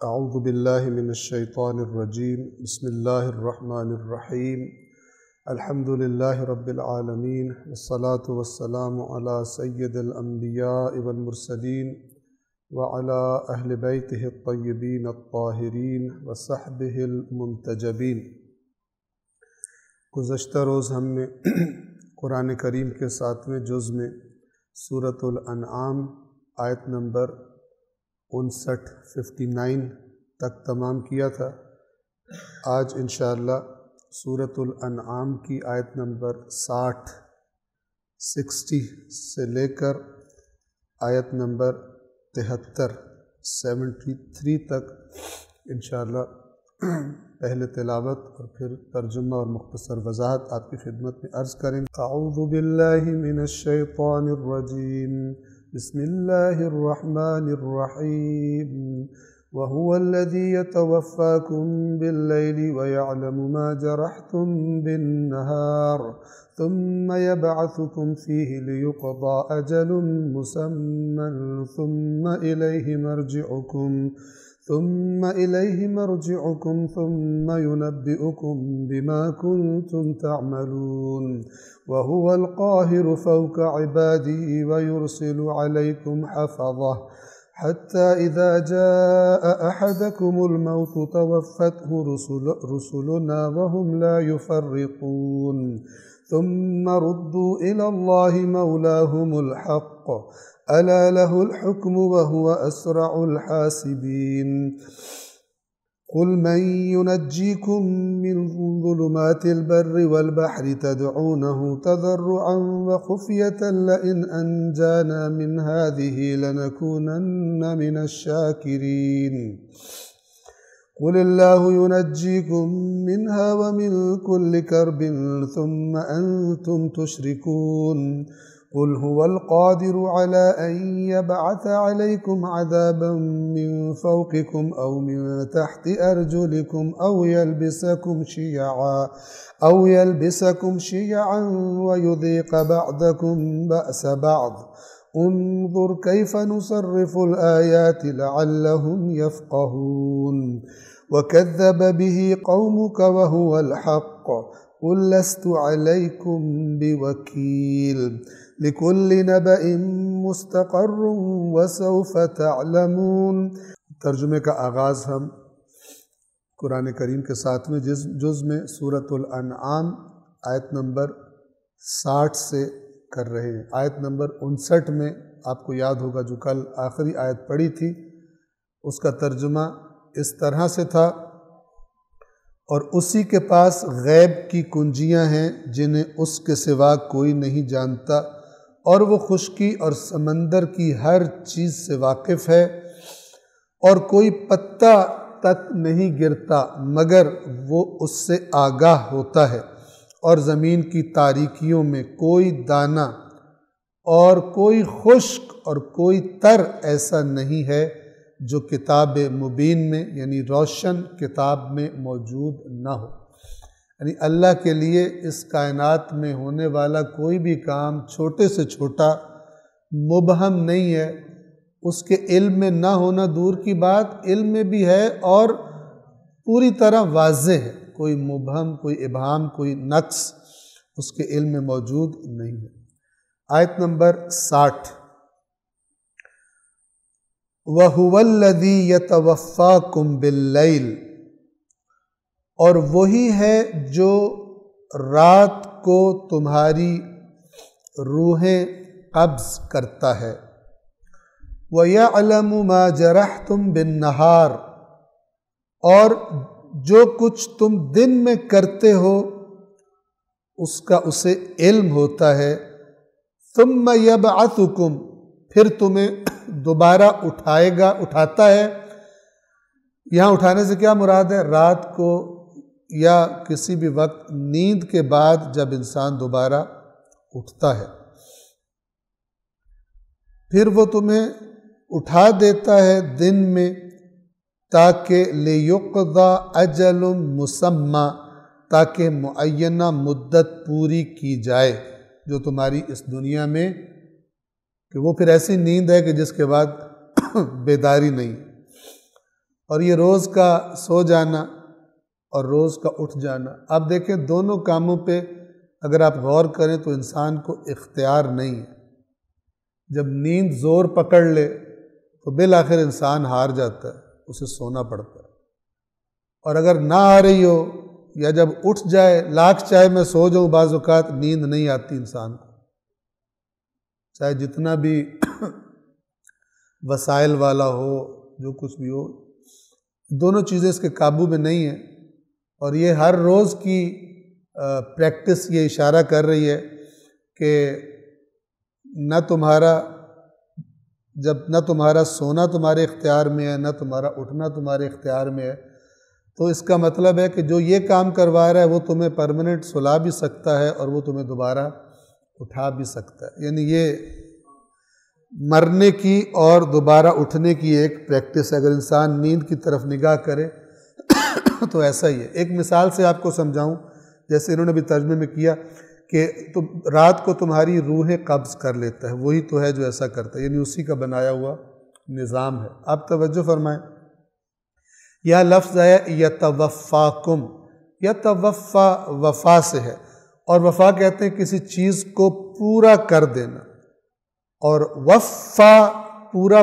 اعوذ باللہ من الشیطان الرجیم بسم اللہ الرحمن الرحیم الحمد للہ رب العالمین والصلاة والسلام علی سید الانبیاء والمرسلین وعلی اہل بیتہ الطیبین الطاہرین وصحبہ المنتجبین۔ گزشتہ روز ہم نے قرآن کریم کے 7ویں جز میں سورۃ الانعام آیت نمبر 59 تک تمام کیا تھا۔ آج انشاءاللہ سورۃ الانعام کی آیت نمبر 60 سے لے کر آیت نمبر 73 تک انشاءاللہ پہلے تلاوت اور پھر ترجمہ اور مختصر وضاحت آپ کی خدمت میں عرض کریں۔ اعوذ باللہ من الشیطان الرجیم بسم اللہ الرحمن الرحیم وهو الذي يتوفاكم بالليل ويعلم ما جرحتم بالنهار ثم يبعثكم فيه ليقضى أجل مسمى ثم إليه مرجعكم ثم ينبئكم بما كنتم تعملون وهو القاهر فوق عباده ويرسل عليكم حفظه حتى إذا جاء أحدكم الموت توفته رسلنا وهم لا يفرطون ثم ردوا إلى الله مولاهم الحق ألا له الحكم وهو أسرع الحاسبين قل من ينجيكم من ظلمات البر والبحر تدعونه تضرعا وخفية لئن أنجانا من هذه لنكونن من الشاكرين قل الله ينجيكم منها ومن كل كرب ثم أنتم تشركون قل هو القادر على أن يبعث عليكم عذابا من فوقكم أو من تحت أرجلكم أو يلبسكم شيعا ويذيق بعضكم بأس بعض انظر كيف نصرف الآيات لعلهم يفقهون وكذب به قومك وهو الحق قل لست عليكم بوكيل لكل نبأ مستقر وسوف تعلمون۔ ترجمے کا آغاز ہم قرآن کریم کے 7ویں جز میں سورۃ الانعام آیت نمبر 60 سے کر رہے ہیں۔ آیت نمبر 59 میں آپ کو یاد ہوگا جو کل آخری آیت پڑھی تھی اس کا ترجمہ اس طرح سے تھا، اور اسی کے پاس غیب کی کنجیاں ہیں جنہیں اس کے سوا کوئی نہیں جانتا، اور وہ خشکی اور سمندر کی ہر چیز سے واقف ہے، اور کوئی پتا تک نہیں گرتا مگر وہ اس سے آگاہ ہوتا ہے، اور زمین کی تاریکیوں میں کوئی دانہ اور کوئی خشک اور کوئی تر ایسا نہیں ہے جو کتاب مبین میں یعنی روشن کتاب میں موجود نہ ہو۔ یعنی اللہ کے لیے اس کائنات میں ہونے والا کوئی بھی کام چھوٹے سے چھوٹا مبہم نہیں ہے، اس کے علم میں نہ ہونا دور کی بات، علم میں بھی ہے اور پوری طرح واضح ہے، کوئی مبہم، کوئی ابہام، کوئی نقص اس کے علم میں موجود نہیں ہے۔ آیت نمبر 60 وَهُوَ الَّذِي يَتَوَفَّاكُمْ بِاللَّيْلِ، اور وہی ہے جو رات کو تمہاری روحیں قبض کرتا ہے۔ وَيَعْلَمُ مَا جَرَحْتُمْ بِالنَّهَارِ، اور جو کچھ تم دن میں کرتے ہو اس کا اسے علم ہوتا ہے۔ ثُمَّ يَبْعَثُكُمْ، پھر تمہیں دوبارہ اٹھاتا ہے۔ یہاں اٹھانے سے کیا مراد ہے؟ رات کو یا کسی بھی وقت نیند کے بعد جب انسان دوبارہ اٹھتا ہے پھر وہ تمہیں اٹھا دیتا ہے دن میں، تاکہ لِيُقْضَى أَجَلٌ مُّسَمًّى، تاکہ معینہ مدت پوری کی جائے جو تمہاری اس دنیا میں، کہ وہ پھر ایسی نیند ہے کہ جس کے بعد بیداری نہیں۔ اور یہ روز کا سو جانا اور روز کا اٹھ جانا، آپ دیکھیں دونوں کاموں پہ اگر آپ غور کریں تو انسان کو اختیار نہیں ہے۔ جب نیند زور پکڑ لے تو بالآخر انسان ہار جاتا ہے، اسے سونا پڑتا ہے، اور اگر نہ آ رہی ہو یا جب اٹھ جائے، لاکھ چاہے میں سو جاؤں، بعض اوقات نیند نہیں آتی انسان کو، چاہے جتنا بھی وسائل والا ہو، جو کچھ بھی ہو، دونوں چیزیں اس کے قابو میں نہیں ہیں۔ اور یہ ہر روز کی پریکٹس یہ اشارہ کر رہی ہے کہ نہ تمہارا سونا تمہارے اختیار میں ہے، نہ تمہارا اٹھنا تمہارے اختیار میں ہے، تو اس کا مطلب ہے کہ جو یہ کام کروا رہا ہے وہ تمہیں پرماننٹ سلا بھی سکتا ہے اور وہ تمہیں دوبارہ اٹھا بھی سکتا ہے۔ یعنی یہ مرنے کی اور دوبارہ اٹھنے کی ایک پریکٹس ہے۔ اگر انسان نیند کی طرف نگاہ کرے تو ایسا ہی ہے۔ ایک مثال سے آپ کو سمجھاؤں، جیسے انہوں نے بھی ترجمے میں کیا کہ رات کو تمہاری روحیں قبض کر لیتا ہے، وہی تو ہے جو ایسا کرتا ہے، یعنی اسی کا بنایا ہوا نظام ہے۔ آپ توجہ فرمائیں، یہ لفظ ہے یتوفاکم، یتوفا وفا سے ہے، اور وفا کہتے ہیں کسی چیز کو پورا کر دینا، اور وفا پورا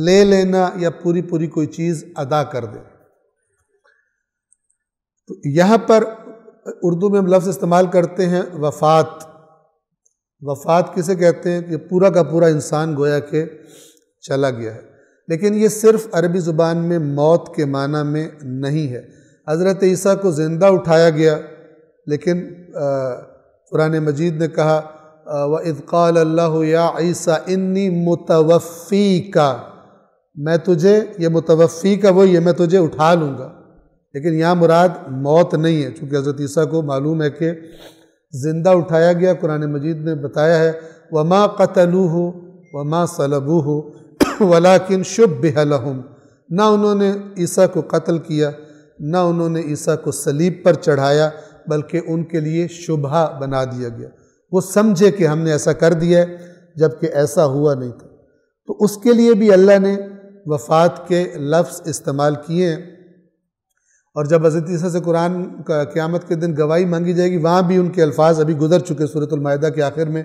لے لینا یا پوری کوئی چیز ادا کر دینا۔ تو یہاں پر اردو میں ہم لفظ استعمال کرتے ہیں وفات۔ وفات کسے کہتے ہیں کہ پورا کا پورا انسان گویا کہ چلا گیا ہے، لیکن یہ صرف عربی زبان میں موت کے معنی میں نہیں ہے۔ حضرت عیسیٰ کو زندہ اٹھایا گیا، لیکن قرآن مجید نے کہا وَإِذْ قَالَ اللَّهُ يَا عِيسَىٰ إِنِّي مُتَوَفِّيكَ، میں تجھے، یہ متوفی کا وہی ہے، میں تجھے اٹھا لوں گا، لیکن یہاں مراد موت نہیں ہے، چونکہ حضرت عیسیٰ کو معلوم ہے کہ زندہ اٹھایا گیا۔ قرآن مجید نے بتایا ہے وَمَا قَتَلُوهُ وَمَا صَلَبُوهُ وَلَكِنْ شُبِّهَ لَهُمْ، نہ انہوں نے عیسیٰ کو قتل کیا، نہ انہوں نے عیسیٰ کو صلیب پر چڑھایا، بلکہ ان کے لیے شبہ بنا دیا گیا، وہ سمجھے کہ ہم نے ایسا کر دیا ہے جبکہ ایسا ہوا نہیں تھا۔ تو اس کے لیے بھی اللہ نے وفات کے لفظ استعمال کیے ہیں، اور جب حضرت عیسیٰ سے قرآن قیامت کے دن گواہی مانگی جائے گی، وہاں بھی ان کے الفاظ ابھی گزر چکے سورۃ المائدہ کے آخر میں،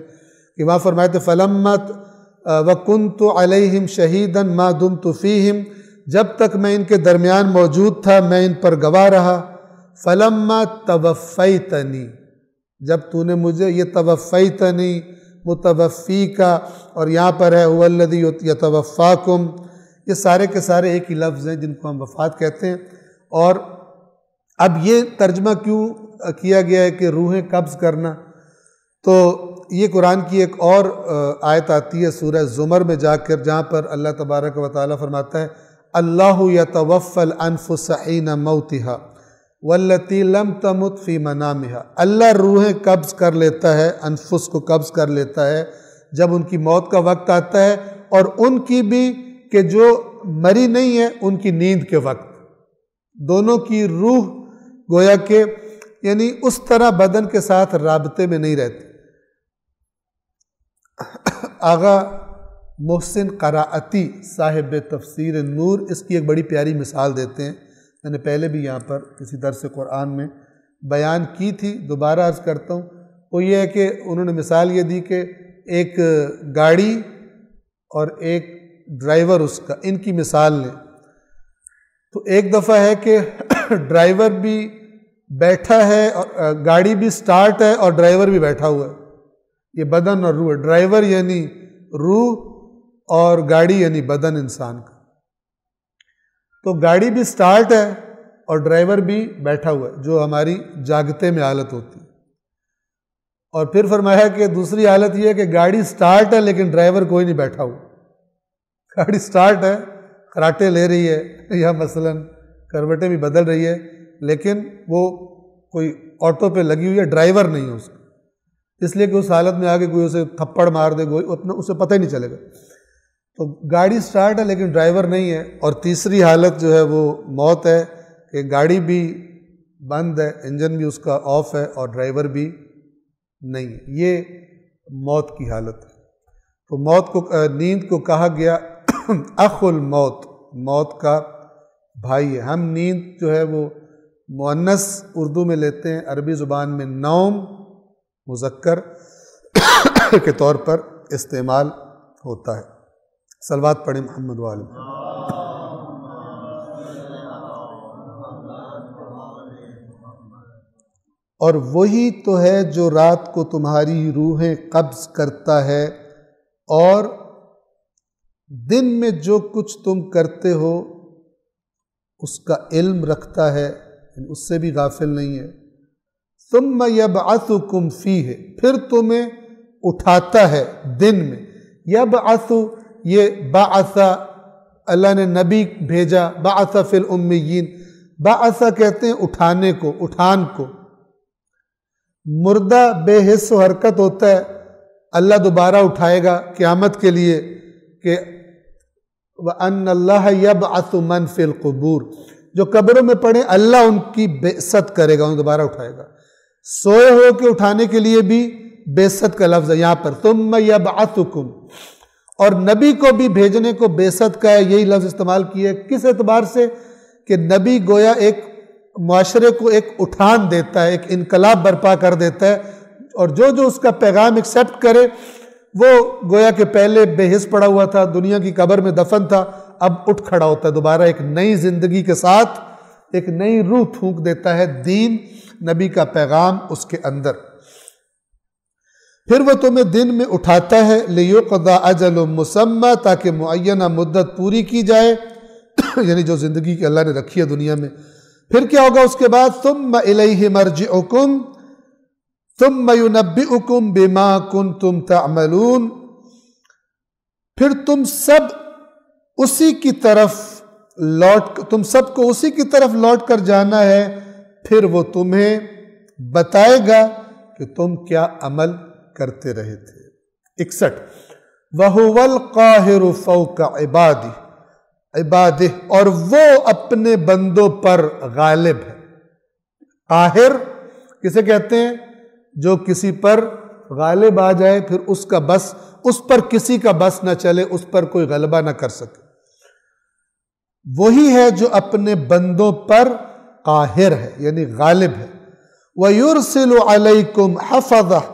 کہ وہاں فرمائے تھے فَلَمَّا وَكُنْتُ عَلَيْهِمْ شَهِيدًا مَا دُمْتُ فِيهِمْ، جب تک میں ان کے درمیان موجود تھا میں ان پر گواہ رہا، فَلَمَّا تَوَفَّيْتَنِي، جب تو نے مجھے، یہ توفیتنی متوفی کا، اور یہاں پر ہے هُوَ الَّذِي يَتَوَفَّاكُمْ، یہ سارے کے سارے ایک ہی لفظ ہیں جن کو ہم وفات کہتے ہیں۔ اور اب یہ ترجمہ کیوں کیا گیا ہے کہ روحیں قبض کرنا، تو یہ قرآن کی ایک اور آیت آتی ہے سورہ زمر میں جا کر، جہاں پر اللہ تبارک و تعالیٰ فرماتا ہے اللہ یتوفی الانفس حین موتها والتی لم تمت فی منامها، اللہ روحیں قبض کر لیتا ہے، انفس کو قبض کر لیتا ہے جب ان کی موت کا وقت آتا ہے، اور ان کی بھی کہ جو مری نہیں ہے ان کی نیند کے وقت، دونوں کی روح گویا کہ یعنی اس طرح بدن کے ساتھ رابطے میں نہیں رہتی۔ آغا محسن قرائتی صاحب تفسیر نور اس کی ایک بڑی پیاری مثال دیتے ہیں، میں نے پہلے بھی یہاں پر کسی درس قرآن میں بیان کی تھی، دوبارہ عرض کرتا ہوں۔ وہ یہ ہے کہ انہوں نے مثال یہ دی کہ ایک گاڑی اور ایک ڈرائیور، اس کا، ان کی مثال لیں تو ایک دفعہ ہے کہ ڈرائیور بھی بیٹھا ہے اور گاڑی بھی سٹارٹ ہے اور ڈرائیور بھی بیٹھا ہوا ہے، یہ بدن اور روح ہے، ڈرائیور یعنی روح اور گاڑی یعنی بدن انسان کا۔ تو گاڑی بھی سٹارٹ ہے اور ڈرائیور بھی بیٹھا ہوا ہے، جو ہماری جاگتے میں حالت ہوتی ہے۔ اور پھر فرمایا کہ دوسری حالت یہ ہے کہ گاڑی سٹارٹ ہے لیکن ڈرائیور کوئی نہیں بیٹھا ہوا، گاڑی سٹارٹ ہے، خراٹے لے رہی ہے یا مثلاً کروٹیں بھی بدل رہی ہے، لیکن وہ کوئی آٹو پہ لگی ہوئی ہے، ڈرائیور نہیں ہے اس کا، اس لیے کہ اس حالت میں آگے کوئی اسے تھپڑ مار دے، اسے پتہ ہی نہیں چلے گا۔ تو گاڑی سٹارٹ ہے لیکن ڈرائیور نہیں ہے۔ اور تیسری حالت جو ہے وہ موت ہے، کہ گاڑی بھی بند ہے، انجن بھی اس کا آف ہے اور ڈرائیور بھی نہیں ہے، یہ موت کی حالت ہے۔ تو موت کو، نیند کو کہا گیا اخ الموت، موت کا بھائی ہے۔ ہم نیند جو ہے وہ مؤنث اردو میں لیتے ہیں، عربی زبان میں نوم مذکر کے طور پر استعمال ہوتا ہے۔ صلوات پڑھیں محمد وآل محمد۔ اور وہی تو ہے جو رات کو تمہاری روحیں قبض کرتا ہے اور دن میں جو کچھ تم کرتے ہو اس کا علم رکھتا ہے، اس سے بھی غافل نہیں ہے۔ ثم یبعثکم فیہ، پھر تمہیں اٹھاتا ہے دن میں۔ یبعث، یہ بعث، اللہ نے نبی بھیجا، بعث فی الامیین، بعث کہتے ہیں اٹھانے کو، اٹھان کو۔ مردہ بے حس و حرکت ہوتا ہے، اللہ دوبارہ اٹھائے گا قیامت کے لیے کہ وَأَنَّ اللَّهَ يَبْعَثُ مَنْ فِي الْقُبُورِ، جو قبروں میں پڑے اللہ ان کی بعثت کرے گا، انہیں دوبارہ اٹھائے گا۔ سوئے ہو کے اٹھانے کے لیے بھی بعثت کا لفظ ہے یہاں پر، ثُمَّ يَبْعَثُكُمْ، اور نبی کو بھی بھیجنے کو بعثت کا ہے، یہی لفظ استعمال کیا ہے۔ کس اعتبار سے؟ کہ نبی گویا ایک معاشرے کو ایک اٹھان دیتا ہے، ایک انقلاب برپا کر دیتا ہے، اور جو جو اس کا پیغام ایکسیپٹ کرے وہ گویا کہ پہلے بے حس پڑا ہوا تھا، دنیا کی قبر میں دفن تھا، اب اٹھ کھڑا ہوتا ہے دوبارہ ایک نئی زندگی کے ساتھ، ایک نئی روح پھونک دیتا ہے دین نبی کا پیغام اس کے اندر۔ پھر وہ تمہیں دن میں اٹھاتا ہے لِيُقْضَى أَجَلٌ مُّسَمَّى، تاکہ معینہ مدت پوری کی جائے، یعنی جو زندگی کی اللہ نے رکھی ہے دنیا میں۔ پھر کیا ہوگا اس کے بعد؟ ثُمَّ إِلَيْهِ مَرْجِعُكُمْ ثُمَّ يُنَبِّئُكُمْ بِمَا كُنْتُمْ تَعْمَلُونَ، پھر تم سب اسی کی طرف تم سب کو اسی کی طرف لوٹ کر جانا ہے، پھر وہ تمہیں بتائے گا کہ تم کیا عمل کرتے رہے تھے۔ 61 وَهُوَ الْقَاهِرُ فَوْقَ عِبَادِهِ، اور وہ اپنے بندوں پر غالب ہے۔ قاہر کسے کہتے ہیں؟ جو کسی پر غالب آ جائے، پھر اس کا بس، اس پر کسی کا بس نہ چلے، اس پر کوئی غلبہ نہ کر سکے۔ وہی ہے جو اپنے بندوں پر قاہر ہے، یعنی غالب ہے۔ وَيُرْسِلُ عَلَيْكُمْ حَفَظَةً،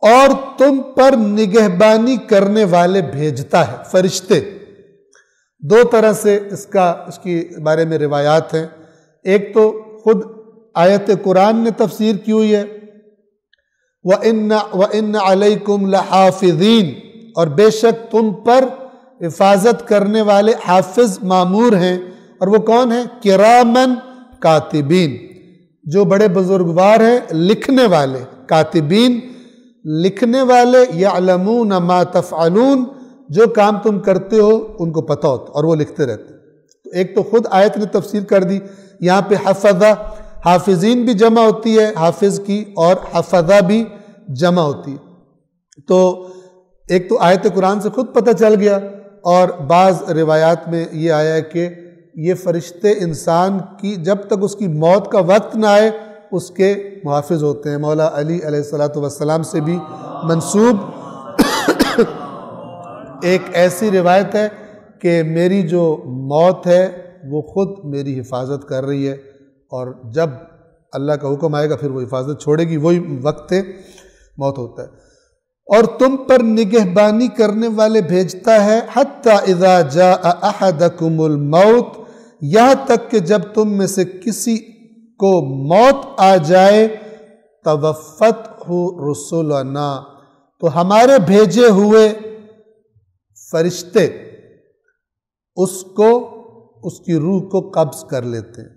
اور تم پر نگہبانی کرنے والے بھیجتا ہے، فرشتے۔ دو طرح سے اس کی بارے میں روایات ہیں۔ ایک تو خود آیت قرآن نے تفسیر کی ہوئی ہے، وَإِنَّ عَلَيْكُمْ لَحَافِظِينَ، اور بے شک تم پر حفاظت کرنے والے حافظ مامور ہیں، اور وہ کون ہیں؟ کِرَامًا کاتبین، جو بڑے بزرگوار ہیں، لکھنے والے، کاتبین لکھنے والے، یعلمون ما تفعلون، جو کام تم کرتے ہو ان کو پتہ ہوتا اور وہ لکھتے رہتے۔ تو ایک تو خود آیت نے تفسیر کر دی، یہاں پہ حفظہ، حافظین بھی جمع ہوتی ہے حافظ کی، اور حفظہ بھی جمع ہوتی ہے۔ تو ایک تو آیت قرآن سے خود پتہ چل گیا، اور بعض روایات میں یہ آیا ہے کہ یہ فرشتے انسان کی جب تک اس کی موت کا وقت نہ آئے اس کے محافظ ہوتے ہیں۔ مولا علی علیہ السلام سے بھی منسوب ایک ایسی روایت ہے کہ میری جو موت ہے وہ خود میری حفاظت کر رہی ہے، اور جب اللہ کا حکم آئے گا پھر وہ حفاظت چھوڑے گی، وہی وقت موت ہوتا ہے۔ اور تم پر نگہبانی کرنے والے بھیجتا ہے، حتی اذا جاء احدکم الموت، یہاں تک کہ جب تم میں سے کسی کو موت آ جائے، توفتہ رسلنا، تو ہمارے بھیجے ہوئے فرشتے اس کی روح کو قبض کر لیتے ہیں۔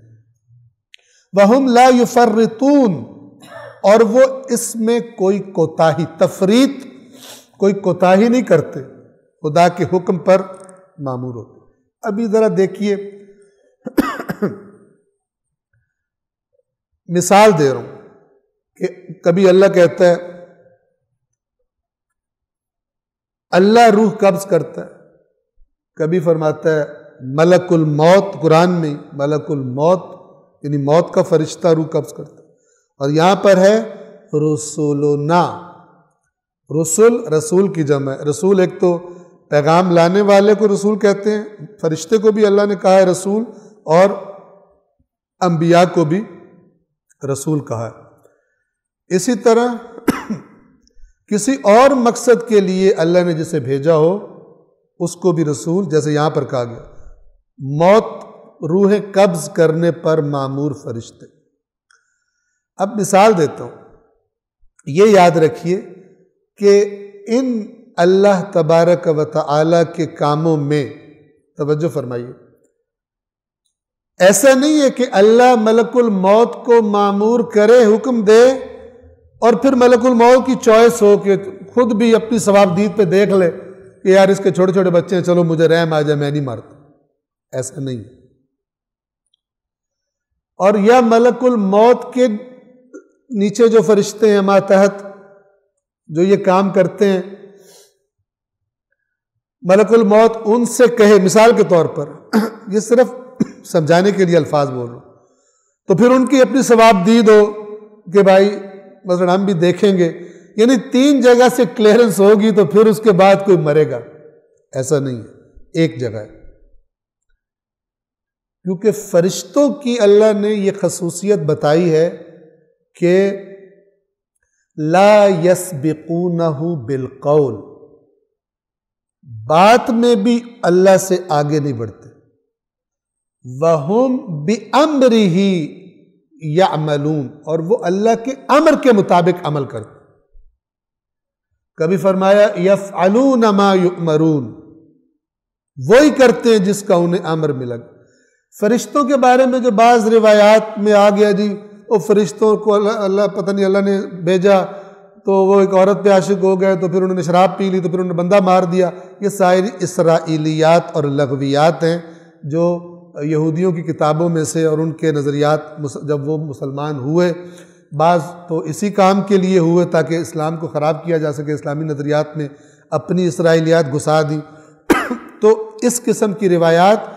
وَهُمْ لَا يُفَرِّطُونَ، اور وہ اس میں کوئی کوتاہی، تفریط، کوئی کوتاہی نہیں کرتے، خدا کے حکم پر مامور ہوتے۔ ابھی ذرا دیکھیے، مثال دے رہا ہوں کہ کبھی اللہ کہتا ہے اللہ روح قبض کرتا ہے، کبھی فرماتا ہے ملک الموت، قرآن میں ملک الموت یعنی موت کا فرشتہ روح قبض کرتا ہے، اور یہاں پر ہے رسولنا، رسول کی جمع ہے۔ رسول ایک تو پیغام لانے والے کو رسول کہتے ہیں، فرشتے کو بھی اللہ نے کہا ہے رسول، اور انبیاء کو بھی رسول کہا ہے۔ اسی طرح کسی اور مقصد کے لیے اللہ نے جسے بھیجا ہو اس کو بھی رسول، جیسے یہاں پر کہا گیا موت روح قبض کرنے پر مامور فرشتے۔ اب مثال دیتا ہوں، یہ یاد رکھیے کہ ان اللہ تبارک و تعالی کے کاموں میں توجہ فرمائیے، ایسا نہیں ہے کہ اللہ ملک الموت کو مامور کرے، حکم دے، اور پھر ملک الموت کی چوائس ہو کہ خود بھی اپنی ثوابدید پہ دیکھ لے کہ یار اس کے چھوٹے چھوٹے بچے ہیں، چلو مجھے رحم آ جائے، میں نہیں مارتا۔ ایسا نہیں ہے۔ اور یا ملک الموت کے نیچے جو فرشتے ہیں ماتحت جو یہ کام کرتے ہیں، ملک الموت ان سے کہے، مثال کے طور پر یہ صرف سمجھانے کے لیے الفاظ بول رہا ہوں، تو پھر ان کی اپنی ثوابدید ہو کہ بھائی مثلا ہم بھی دیکھیں گے، یعنی 3 جگہ سے کلیئرنس ہوگی تو پھر اس کے بعد کوئی مرے گا، ایسا نہیں ہے، ایک جگہ ہے۔ کیونکہ فرشتوں کی اللہ نے یہ خصوصیت بتائی ہے کہ لا یسبقونہ بالقول، بات میں بھی اللہ سے آگے نہیں بڑھتے، وَهُمْ بِأَمْرِهِ یعملون، اور وہ اللہ کے امر کے مطابق عمل کرتے۔ کبھی فرمایا یفعلون ما یؤمرون، وہی کرتے ہیں جس کا انہیں امر ملا۔ فرشتوں کے بارے میں جو بعض روایات میں آ گیا جی وہ فرشتوں کو اللہ پتہ نہیں اللہ نے بھیجا تو وہ ایک عورت پہ عاشق ہو گئے، تو پھر انہوں نے شراب پی لی، تو پھر انہوں نے بندہ مار دیا، یہ ساری اسرائیلیات اور لغویات ہیں جو یہودیوں کی کتابوں میں سے، اور ان کے نظریات جب وہ مسلمان ہوئے، بعض تو اسی کام کے لیے ہوئے تاکہ اسلام کو خراب کیا جا سکے، اسلامی نظریات میں اپنی اسرائیلیات گھسا دی۔ تو اس قسم کی روایات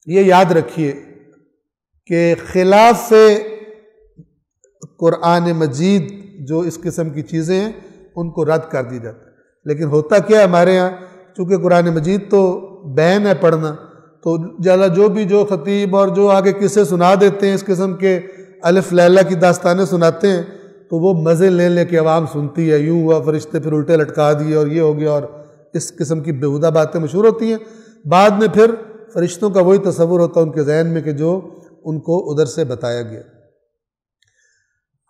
یہ یاد رکھیے کہ خلاف قرآن مجید جو اس قسم کی چیزیں ہیں ان کو رد کر دی جاتا ہے۔ لیکن ہوتا کیا ہے ہمارے ہاں، چونکہ قرآن مجید تو بین ہے پڑھنا، تو جو بھی جو خطیب اور جو آگے قصے سنا دیتے ہیں، اس قسم کے الف لیلہ کی داستانیں سناتے ہیں، تو وہ مزے لے لے کے عوام سنتی ہے، یوں ہوا فرشتے پھر الٹے لٹکا دیے اور یہ ہو گیا، اور اس قسم کی بیہودہ باتیں مشہور ہوتی ہیں۔ بعد میں پھر فرشتوں کا وہی تصور ہوتا ہے ان کے ذہن میں کہ جو ان کو ادھر سے بتایا گیا۔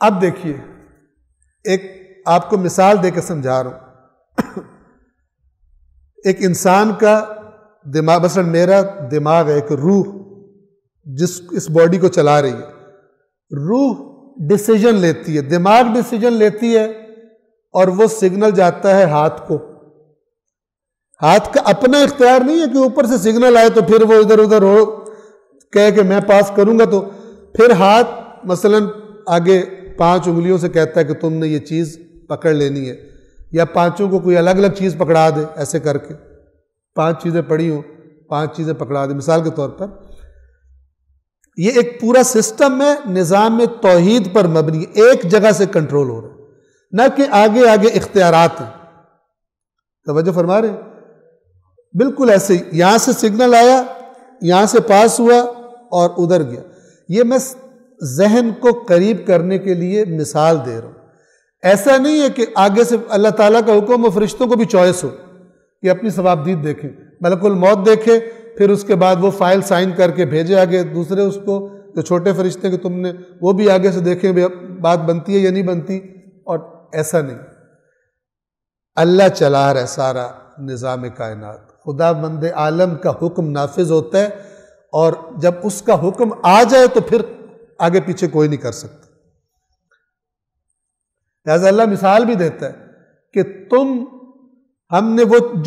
اب دیکھیے ایک آپ کو مثال دے کے سمجھا رہا ہوں۔ ایک انسان کا دماغ، مثلا میرا دماغ ہے، ایک روح جس اس باڈی کو چلا رہی ہے، روح ڈیسیجن لیتی ہے، دماغ ڈیسیجن لیتی ہے، اور وہ سگنل جاتا ہے ہاتھ کو۔ ہاتھ کا اپنا اختیار نہیں ہے کہ اوپر سے سگنل آئے تو پھر وہ ادھر ادھر ہو کہے کہ میں پاس کروں گا، تو پھر ہاتھ مثلا آگے 5 انگلیوں سے کہتا ہے کہ تم نے یہ چیز پکڑ لینی ہے، یا 5 کو کوئی الگ الگ چیز پکڑا دے، ایسے کر کے 5 چیزیں پڑی ہوں، 5 چیزیں پکڑا دے، مثال کے طور پر۔ یہ ایک پورا سسٹم ہے، نظام توحید پر مبنی، ایک جگہ سے کنٹرول ہو رہا ہے، نہ کہ آگے آگے اختیارات ہیں۔ توجہ فرما رہے ہیں؟ بالکل ایسے ہی یہاں سے سگنل آیا، یہاں سے پاس ہوا اور ادھر گیا۔ یہ میں ذہن کو قریب کرنے کے لیے مثال دے رہا ہوں۔ ایسا نہیں ہے کہ آگے سے اللہ تعالیٰ کا حکم و فرشتوں کو بھی چوائس ہو کہ اپنی ثوابدید دیکھیں، ملک الموت دیکھے، پھر اس کے بعد وہ فائل سائن کر کے بھیجے آگے دوسرے اس کو، جو چھوٹے فرشتے کہ تم نے، وہ بھی آگے سے دیکھیں بات بنتی ہے یا نہیں بنتی، اور ایسا نہیں۔ اللہ چلا رہا ہے سارا نظام کائنات، خدا بند عالم کا حکم نافذ ہوتا ہے، اور جب اس کا حکم آ جائے تو پھر آگے پیچھے کوئی نہیں کر سکتا۔ لہٰذا اللہ مثال بھی دیتا ہے کہ ہم نے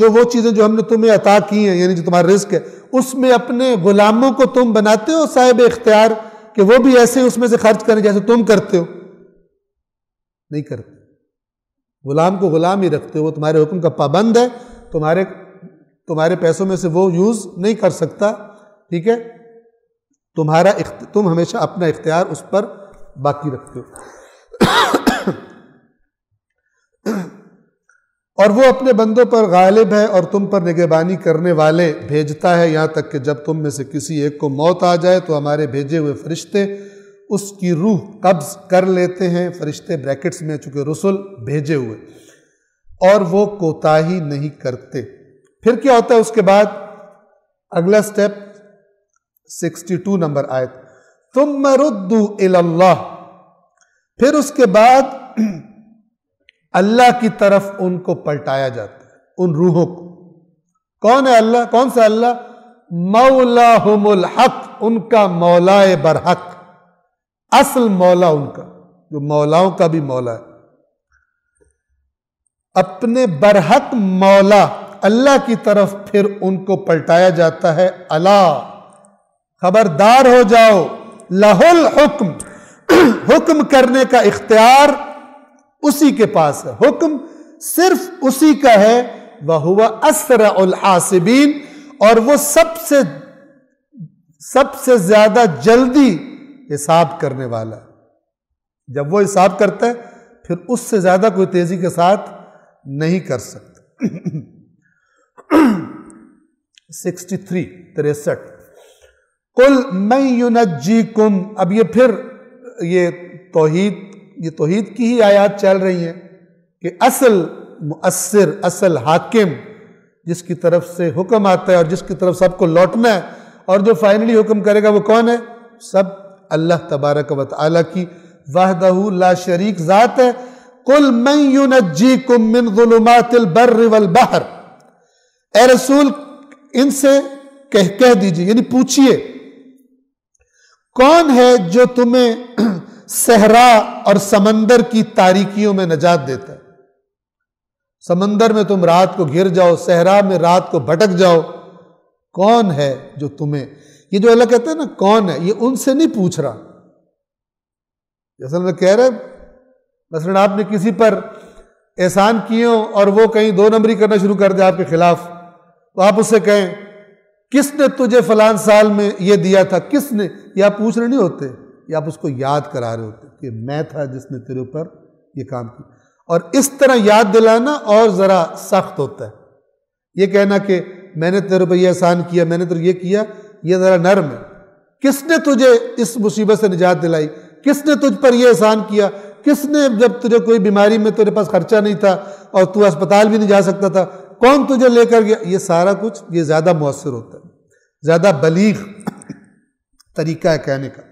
وہ چیزیں جو ہم نے تمہیں عطا کی ہیں، یعنی جو تمہارا رزق ہے، اس میں اپنے غلاموں کو تم بناتے ہو صاحب اختیار کہ وہ بھی ایسے اس میں سے خرچ کریں جیسے تم کرتے ہو؟ نہیں کرتے۔ غلام کو غلام ہی رکھتے ہو، وہ تمہارے حکم کا پابند ہے، تمہارے پیسوں میں سے وہ یوز نہیں کر سکتا، ٹھیک ہے؟ تم ہمیشہ اپنا اختیار اس پر باقی رکھتے ہو۔ اور وہ اپنے بندوں پر غالب ہے اور تم پر نگہبانی کرنے والے بھیجتا ہے، یہاں تک کہ جب تم میں سے کسی ایک کو موت آ جائے تو ہمارے بھیجے ہوئے فرشتے اس کی روح قبض کر لیتے ہیں۔ فرشتے بریکٹس میں، چونکہ رسل بھیجے ہوئے، اور وہ کوتاہی نہیں کرتے۔ پھر کیا ہوتا ہے اس کے بعد؟ اگلا سٹیپ 62 نمبر آیت، ثم ردوا الی اللہ، پھر اس کے بعد اللہ کی طرف ان کو پلٹایا جاتا ہے، ان روحوں کو۔ کون ہے اللہ؟ کون سا اللہ؟ مولاہم الحق، ان کا مولا برحق، اصل مولا ان کا، جو مولاؤں کا بھی مولا ہے، اپنے برحق مولا اللہ کی طرف پھر ان کو پلٹایا جاتا ہے۔ الا، خبردار ہو جاؤ، لہ الحکم، حکم کرنے کا اختیار اسی کے پاس ہے، حکم صرف اسی کا ہے، وَهُوَ أَسْرَعُ الْحَاسِبِينَ، اور وہ سب سے زیادہ جلدی حساب کرنے والا ہے۔ جب وہ حساب کرتا ہے پھر اس سے زیادہ کوئی تیزی کے ساتھ نہیں کر سکتا۔ 63 قُلْ مَنْ يُنَجِّيكُمْ، اب یہ پھر یہ توحید کی ہی آیات چل رہی ہیں کہ اصل مؤثر، اصل حاکم جس کی طرف سے حکم آتا ہے اور جس کی طرف سب کو لوٹنا ہے، اور جو فائنلی حکم کرے گا وہ کون ہے؟ سب اللہ تبارک و تعالیٰ کی وحدہ لا شریک ذات ہے۔ قُلْ مَنْ يُنَجِّيكُمْ مِنْ ظُلُمَاتِ الْبَرِّ وَالْبَحْرِ، اے رسول ان سے کہہ دیجئے، یعنی پوچھئے، کون ہے جو تمہیں صحرا اور سمندر کی تاریکیوں میں نجات دیتا ہے؟ سمندر میں تم رات کو گر جاؤ، صحرا میں رات کو بھٹک جاؤ، کون ہے جو تمہیں، یہ جو اللہ کہتا ہے نا کون ہے، یہ ان سے نہیں پوچھ رہا۔ جیسا میں کہہ رہے مثلا آپ نے کسی پر احسان کیے ہوں اور وہ کہیں 2 نمبری کرنا شروع کر دے آپ کے خلاف، تو آپ اس سے کہیں کس نے تجھے فلان سال میں یہ دیا تھا، کس نے؟ یہ آپ پوچھ رہے نہیں ہوتے، یہ آپ اس کو یاد کرا رہے ہوتے کہ میں تھا جس نے تیرے اوپر یہ کام کیا۔ اور اس طرح یاد دلانا اور ذرا سخت ہوتا ہے، یہ کہنا کہ میں نے تیرے اوپر یہ احسان کیا، میں نے تیرے یہ کیا، یہ ذرا نرم ہے۔ کس نے تجھے اس مصیبت سے نجات دلائی؟ کس نے تجھ پر یہ احسان کیا؟ کس نے جب تجھے کوئی بیماری میں تیرے پاس خرچہ نہیں تھا اور تو اسپتال بھی نہیں جا سکتا تھا، کون تجھے لے کر گیا؟ یہ سارا کچھ یہ زیادہ مؤثر ہوتا ہے، زیادہ بلیغ طریقہ ہے کہنے کا۔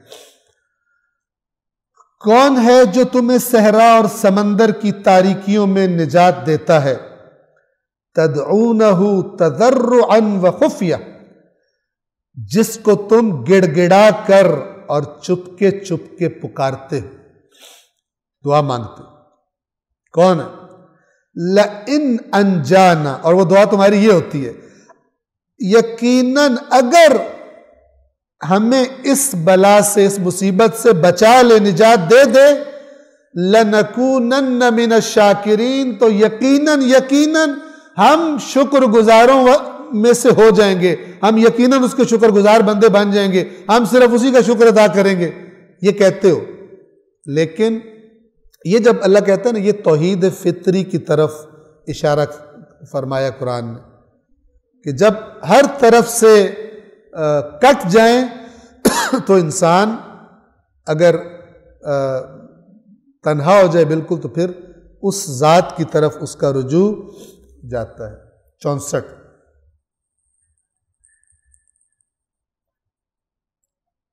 کون ہے جو تمہیں صحرا اور سمندر کی تاریکیوں میں نجات دیتا ہے؟ تدعونہ تضرعا وخفیہ، جس کو تم گڑ گڑا کر اور چپکے چپکے پکارتے ہو، دعا مانگتے ہو۔ کون ہے؟ لَإِنْ أَنْجَانَا، اور وہ دعا تمہاری یہ ہوتی ہے، یقیناً اگر ہمیں اس بلا سے، اس مصیبت سے بچا لے، نجات دے دے، لَنَكُونَنَّ مِنَ الشَّاكِرِينَ، تو یقیناً ہم شکر گزاروں میں سے ہو جائیں گے، ہم یقیناً اس کے شکر گزار بندے بن جائیں گے، ہم صرف اسی کا شکر ادا کریں گے، یہ کہتے ہو۔ لیکن یہ جب اللہ کہتا ہے نا، یہ توحید فطری کی طرف اشارہ فرمایا قرآن نے، کہ جب ہر طرف سے کٹ جائیں تو انسان اگر تنہا ہو جائے بالکل، تو پھر اس ذات کی طرف اس کا رجوع جاتا ہے۔ 64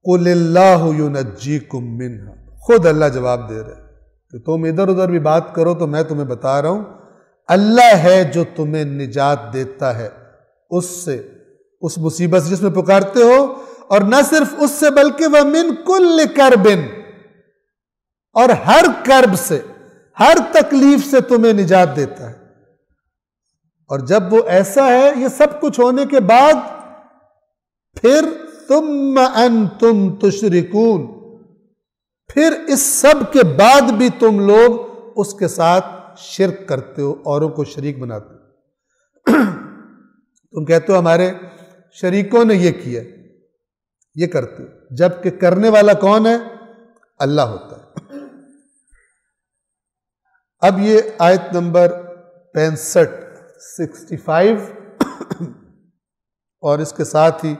قُلِ اللَّهُ يُنَجِّيكُم مِّنْهَا، خود اللہ جواب دے رہے کہ تم ادھر ادھر بھی بات کرو تو میں تمہیں بتا رہا ہوں اللہ ہے جو تمہیں نجات دیتا ہے اس سے، اس مصیبت سے جس میں پکارتے ہو، اور نہ صرف اس سے بلکہ وَمِن كُلِّ كَرْبٍ، اور ہر کرب سے، ہر تکلیف سے تمہیں نجات دیتا ہے۔ اور جب وہ ایسا ہے، یہ سب کچھ ہونے کے بعد پھر ثُمَّ أَنْتُمْ تُشْرِكُونَ، پھر اس سب کے بعد بھی تم لوگ اس کے ساتھ شرک کرتے ہو، اوروں کو شریک بناتے ہو۔ تم کہتے ہو ہمارے شریکوں نے یہ کیا، یہ کرتے ہو، جبکہ کرنے والا کون ہے؟ اللہ ہوتا ہے۔ اب یہ آیت نمبر 65 65 اور اس کے ساتھ ہی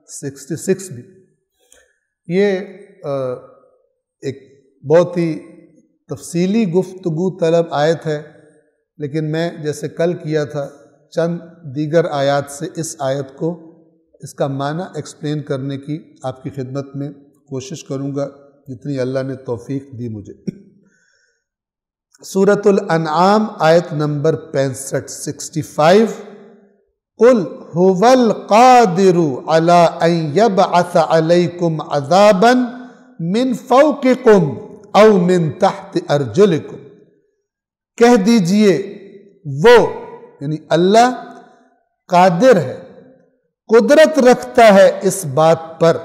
66 بھی، یہ ایک بہت ہی تفصیلی گفتگو طلب آیت ہے، لیکن میں جیسے کل کیا تھا چند دیگر آیات سے اس آیت کو، اس کا معنی ایکسپلین کرنے کی آپ کی خدمت میں کوشش کروں گا جتنی اللہ نے توفیق دی مجھے۔ سورۃ الانعام آیت نمبر 65 قُلْ هُوَ الْقَادِرُ عَلَىٰ أَن يَبْعَثَ عَلَيْكُمْ عَذَابًا مِّن فَوْقِكُمْ أَوْ مِن تَحْتِ أَرْجُلِكُمْ، کہہ دیجئے وہ یعنی اللہ قادر ہے، قدرت رکھتا ہے اس بات پر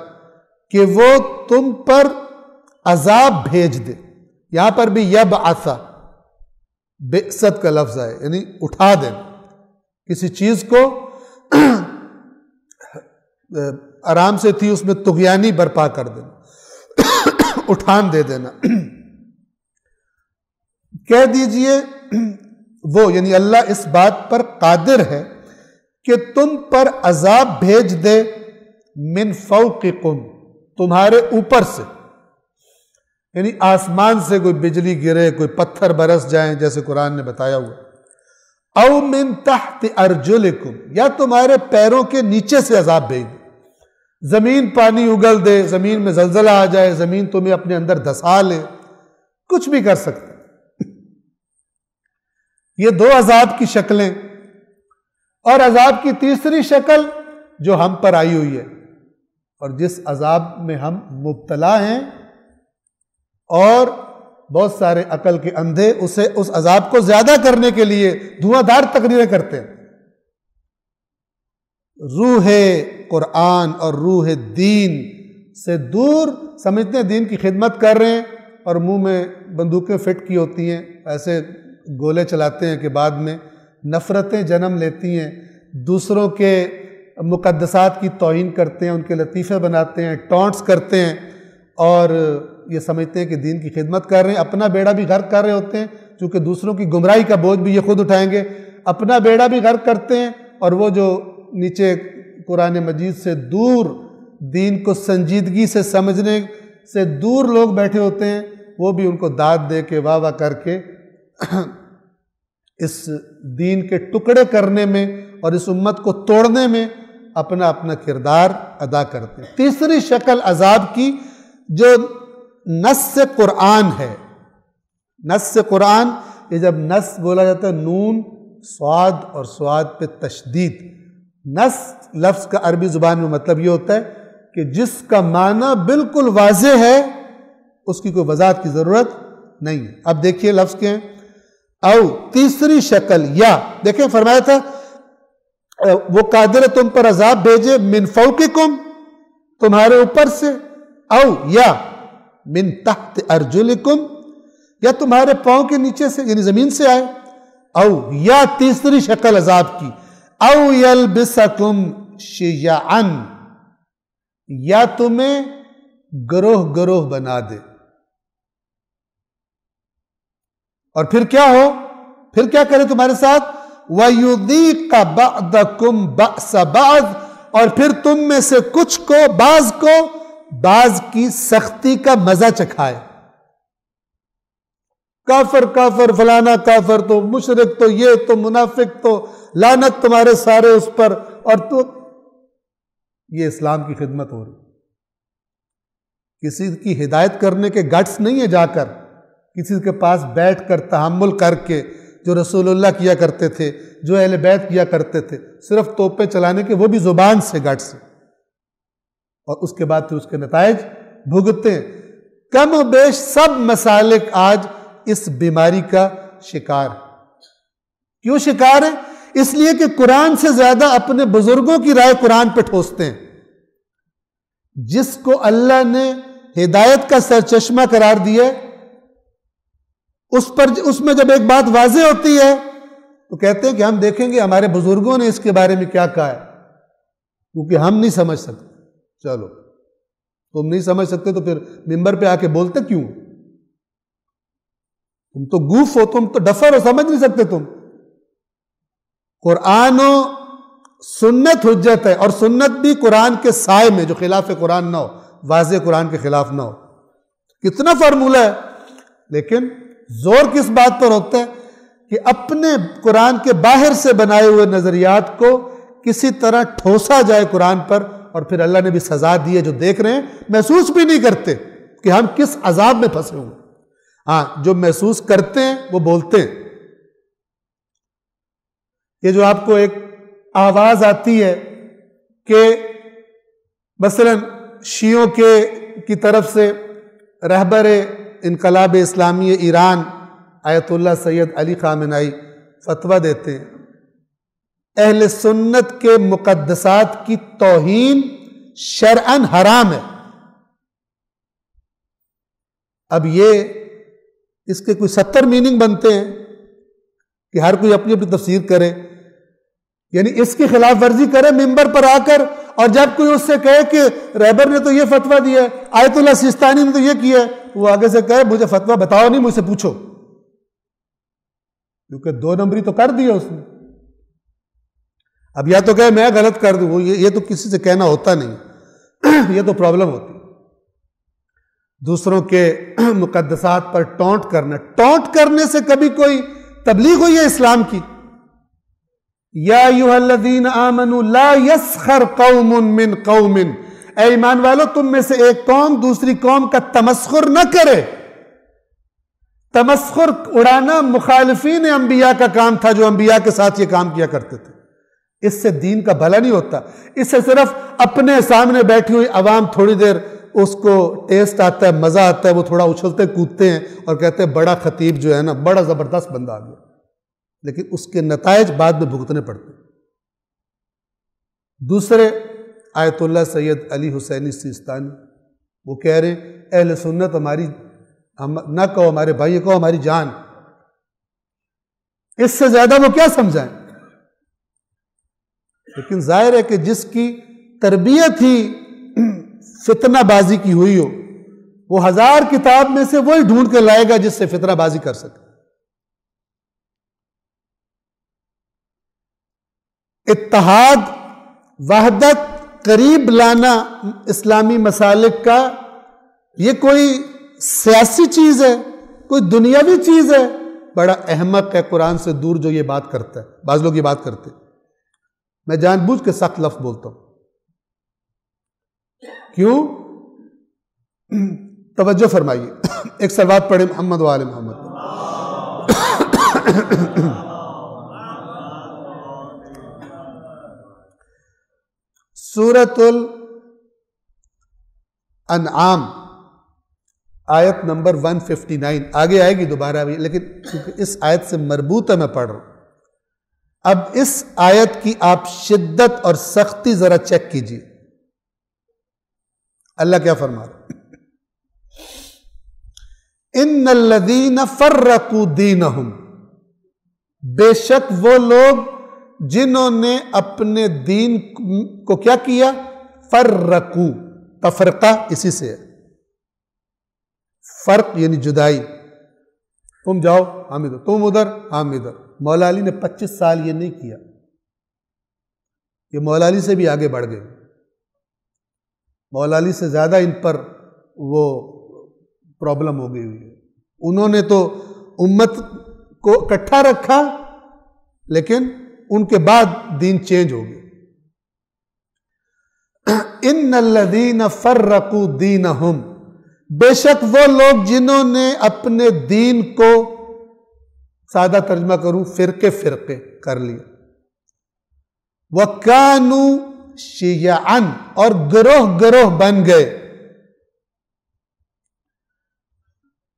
کہ وہ تم پر عذاب بھیج دے۔ یہاں پر بھی یبعث بعثت کا لفظ ہے، یعنی اٹھا دیں، کسی چیز کو آرام سے تھی اس میں طغیانی برپا کر دینا، اٹھان دے دینا۔ کہہ دیجئے وہ یعنی اللہ اس بات پر قادر ہے کہ تم پر عذاب بھیج دے، من فوقکم، تمہارے اوپر سے، یعنی آسمان سے کوئی بجلی گرے، کوئی پتھر برس جائیں جیسے قرآن نے بتایا ہوا، او من تحت ارجلکم، یا تمہارے پیروں کے نیچے سے عذاب بھیج دے، زمین پانی اگل دے، زمین میں زلزلہ آ جائے، زمین تمہیں اپنے اندر دھسا لے، کچھ بھی کر سکتے۔ یہ دو عذاب کی شکلیں، اور عذاب کی تیسری شکل جو ہم پر آئی ہوئی ہے اور جس عذاب میں ہم مبتلا ہیں، اور بہت سارے عقل کے اندھے اس عذاب کو زیادہ کرنے کے لیے دھواں دار تقریریں کرتے ہیں۔ روح قرآن اور روح دین سے دور سمجھتے ہیں دین کی خدمت کر رہے ہیں، اور منہ میں بندوقیں فٹ کی ہوتی ہیں، ایسے گولے چلاتے ہیں کہ بعد میں نفرتیں جنم لیتی ہیں، دوسروں کے مقدسات کی توہین کرتے ہیں، ان کے لطیفے بناتے ہیں، ٹونٹس کرتے ہیں، اور یہ سمجھتے ہیں کہ دین کی خدمت کر رہے ہیں، اپنا بیڑا بھی غرق کر رہے ہوتے ہیں، چونکہ دوسروں کی گمراہی کا بوجھ بھی یہ خود اٹھائیں گے، اپنا بیڑا بھی غرق کرتے ہیں، اور وہ جو نیچے قرآن مجید سے دور، دین کو سنجیدگی سے سمجھنے سے دور لوگ بیٹھے ہوتے ہیں، وہ بھی ان کو داد دے کے واہ واہ کر کے اس دین کے ٹکڑے کرنے میں اور اس امت کو توڑنے میں اپنا اپنا کردار ادا کرتے ہیں۔ تیسری شکل عذاب کی جو نص قرآن ہے، نص قرآن، یہ جب نص بولا جاتا ہے نون صاد اور صاد پہ تشدید، نص لفظ کا عربی زبان میں مطلب یہ ہوتا ہے کہ جس کا معنی بالکل واضح ہے، اس کی کوئی وضاحت کی ضرورت نہیں ہے۔ اب دیکھیے لفظ کیا ہے، او تیسری شکل، یا دیکھیں فرمایا تھا وہ قادر تم پر عذاب بھیجے، من فوقکم، تمہارے اوپر سے، او یا من تحت ارجلکم، یا تمہارے پاؤں کے نیچے سے یعنی زمین سے آئے، او یا تیسری شکل عذاب کی، او یلبسکم شیعا، یا تمہیں گروہ گروہ بنا دے، اور پھر کیا ہو، پھر کیا کرے تمہارے ساتھ، وَيُذِيقَ بَعْضَكُمْ بَأْسَ بَعْضٍ، اور پھر تم میں سے کچھ کو، بعض کی سختی کا مزہ چکھائے۔ کافر فلانا کافر، تو مشرک، تو یہ، تو منافق، تو لعنت تمہارے سارے اس پر، اور تو یہ اسلام کی خدمت ہو رہی۔ کسی کی ہدایت کرنے کے گٹس نہیں ہے جا کر کسی کے پاس بیٹھ کر تحمل کر کے، جو رسول اللہ کیا کرتے تھے، جو اہل بیت کیا کرتے تھے، صرف توپے چلانے کے، وہ بھی زبان سے گٹ سے، اور اس کے بعد پھر اس کے نتائج بھگتتے ہیں۔ کم و بیش سب مسالک آج اس بیماری کا شکار ہے۔ کیوں شکار ہے؟ اس لیے کہ قرآن سے زیادہ اپنے بزرگوں کی رائے قرآن پہ ٹھوستے ہیں۔ جس کو اللہ نے ہدایت کا سرچشمہ قرار دیا، اس میں جب ایک بات واضح ہوتی ہے تو کہتے ہیں کہ ہم دیکھیں گے ہمارے بزرگوں نے اس کے بارے میں کیا کہا ہے، کیونکہ ہم نہیں سمجھ سکتے۔ چلو تم نہیں سمجھ سکتے تو پھر منبر پہ آ کے بولتے کیوں؟ تم تو گوف ہو، تم تو ڈفر ہو، سمجھ نہیں سکتے تم۔ قرآن و سنت حجت ہے، اور سنت بھی قرآن کے سائے میں، جو خلاف قرآن نہ ہو، واضح قرآن کے خلاف نہ ہو۔ کتنا فارمولہ ہے، لیکن زور کس بات پر ہوتا ہے کہ اپنے قرآن کے باہر سے بنائے ہوئے نظریات کو کسی طرح ٹھوسا جائے قرآن پر، اور پھر اللہ نے بھی سزا دی ہے، جو دیکھ رہے ہیں محسوس بھی نہیں کرتے کہ ہم کس عذاب میں پھنسے ہوئے۔ ہاں، جو محسوس کرتے ہیں وہ بولتے ہیں۔ یہ جو آپ کو ایک آواز آتی ہے کہ مثلا شیعوں کی طرف سے رہبر انقلاب اسلامی ایران آیت اللہ سید علی خامنہئی فتویٰ دیتے ہیں اہل سنت کے مقدسات کی توہین شرعاً حرام ہے۔ اب یہ اس کے کوئی 70 میننگ بنتے ہیں کہ ہر کوئی اپنی اپنی تفسیر کرے، یعنی اس کی خلاف ورزی کرے ممبر پر آ کر، اور جب کوئی اس سے کہے کہ رہبر نے تو یہ فتویٰ دیا ہے، آیت اللہ سیستانی نے تو یہ کیا ہے، وہ آگے سے کہے مجھے فتویٰ بتاؤ نہیں، مجھ سے پوچھو، کیونکہ 2 نمبری تو کر دیا اس نے۔ اب یا تو کہے میں غلط کر دوں، یہ تو کسی سے کہنا ہوتا نہیں، یہ تو پرابلم ہوتی۔ دوسروں کے مقدسات پر ٹونٹ کرنا، ٹونٹ کرنے سے کبھی کوئی تبلیغ ہوئی ہے اسلام کی؟ یا ایھا الذین آمنوا لا یسخر قوم من قوم، اے ایمان والو تم میں سے ایک قوم دوسری قوم کا تمسخر نہ کرے۔ تمسخر اڑانا مخالفین انبیاء کا کام تھا، جو انبیاء کے ساتھ یہ کام کیا کرتے تھے۔ اس سے دین کا بھلا نہیں ہوتا، اس سے صرف اپنے سامنے بیٹھی ہوئی عوام تھوڑی دیر اس کو ٹیسٹ آتا ہے، مزہ آتا ہے، وہ تھوڑا اچھلتے کودتے ہیں اور کہتے ہیں بڑا خطیب جو ہے نا بڑا زبردست بندہ آ گیا، لیکن اس کے نتائج بعد میں بھگتنے پڑتے۔ دوسرے آیت اللہ سید علی حسینی سیستانی، وہ کہہ رہے ہیں اہل سنت ہماری، نہ کہو ہمارے بھائی، کہو ہماری جان۔ اس سے زیادہ وہ کیا سمجھائیں؟ لیکن ظاہر ہے کہ جس کی تربیت ہی فتنہ بازی کی ہوئی ہو، وہ 1000 کتاب میں سے وہی ڈھونڈ کے لائے گا جس سے فتنہ بازی کر سکے۔ اتحاد، وحدت، قریب لانا اسلامی مسالک کا، یہ کوئی سیاسی چیز ہے، کوئی دنیاوی چیز ہے؟ بڑا احمق ہے قرآن سے دور جو یہ بات کرتا ہے۔ بعض لوگ یہ بات کرتے ہیں، میں جان بوجھ کے سخت لفظ بولتا ہوں، کیوں؟ توجہ فرمائیے، ایک صلوات پڑھیں محمد و آل محمد۔ سورۃ الانعام آیت نمبر 159 آگے آئے گی دوبارہ بھی، لیکن کیونکہ اس آیت سے مربوط ہے میں پڑھ رہا ہوں۔ اب اس آیت کی آپ شدت اور سختی ذرا چیک کیجیے، اللہ کیا فرما رہا ہے؟ ان الذین فرقوا دینہم، بے شک وہ لوگ جنہوں نے اپنے دین کو کیا کیا؟ فرقو، تفرقہ اسی سے ہے، فرق یعنی جدائی، تم جاؤ ہم ادھر، تم ادھر ہم ادھر۔ مولا علی نے 25 سال یہ نہیں کیا، یہ مولا علی سے بھی آگے بڑھ گئے، مولا علی سے زیادہ ان پر وہ پرابلم ہو گئی ہوئی ہے۔ انہوں نے تو امت کو اکٹھا رکھا، لیکن ان کے بعد دین چینج ہو گیا۔ ان الذین فرقوا دینہم، بے شک وہ لوگ جنہوں نے اپنے دین کو، سادہ ترجمہ کروں فرقے فرقے کر لیا، وَكَانُوا شِيَعًا، اور گروہ گروہ بن گئے۔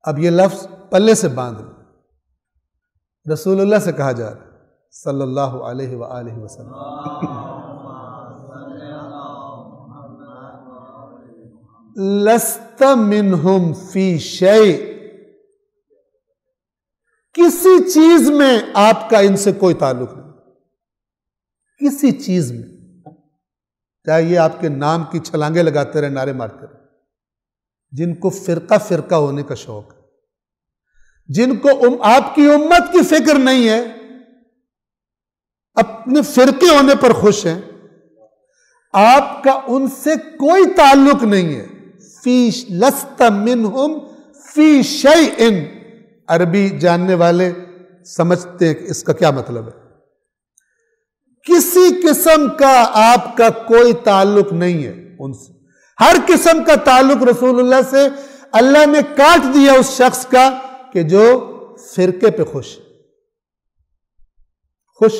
اب یہ لفظ پلے سے باندھ لیں، رسول اللہ سے کہا جا رہا ہے صلی اللہ علیہ وآلہ وسلم، لست منہم فی شیء، کسی چیز میں آپ کا ان سے کوئی تعلق نہیں، کسی چیز میں، چاہے یہ آپ کے نام کی چھلانگیں لگاتے رہے، نعرے مارتے رہے، جن کو فرقہ فرقہ ہونے کا شوق ہے، جن کو آپ کی امت کی فکر نہیں ہے، اپنے فرقے ہونے پر خوش ہیں، آپ کا ان سے کوئی تعلق نہیں ہے. فی لست منہم فی شیء، عربی جاننے والے سمجھتے ہیں کہ اس کا کیا مطلب ہے. کسی قسم کا آپ کا کوئی تعلق نہیں ہے ان سے. ہر قسم کا تعلق رسول اللہ سے اللہ نے کاٹ دیا اس شخص کا کہ جو فرقے پہ خوش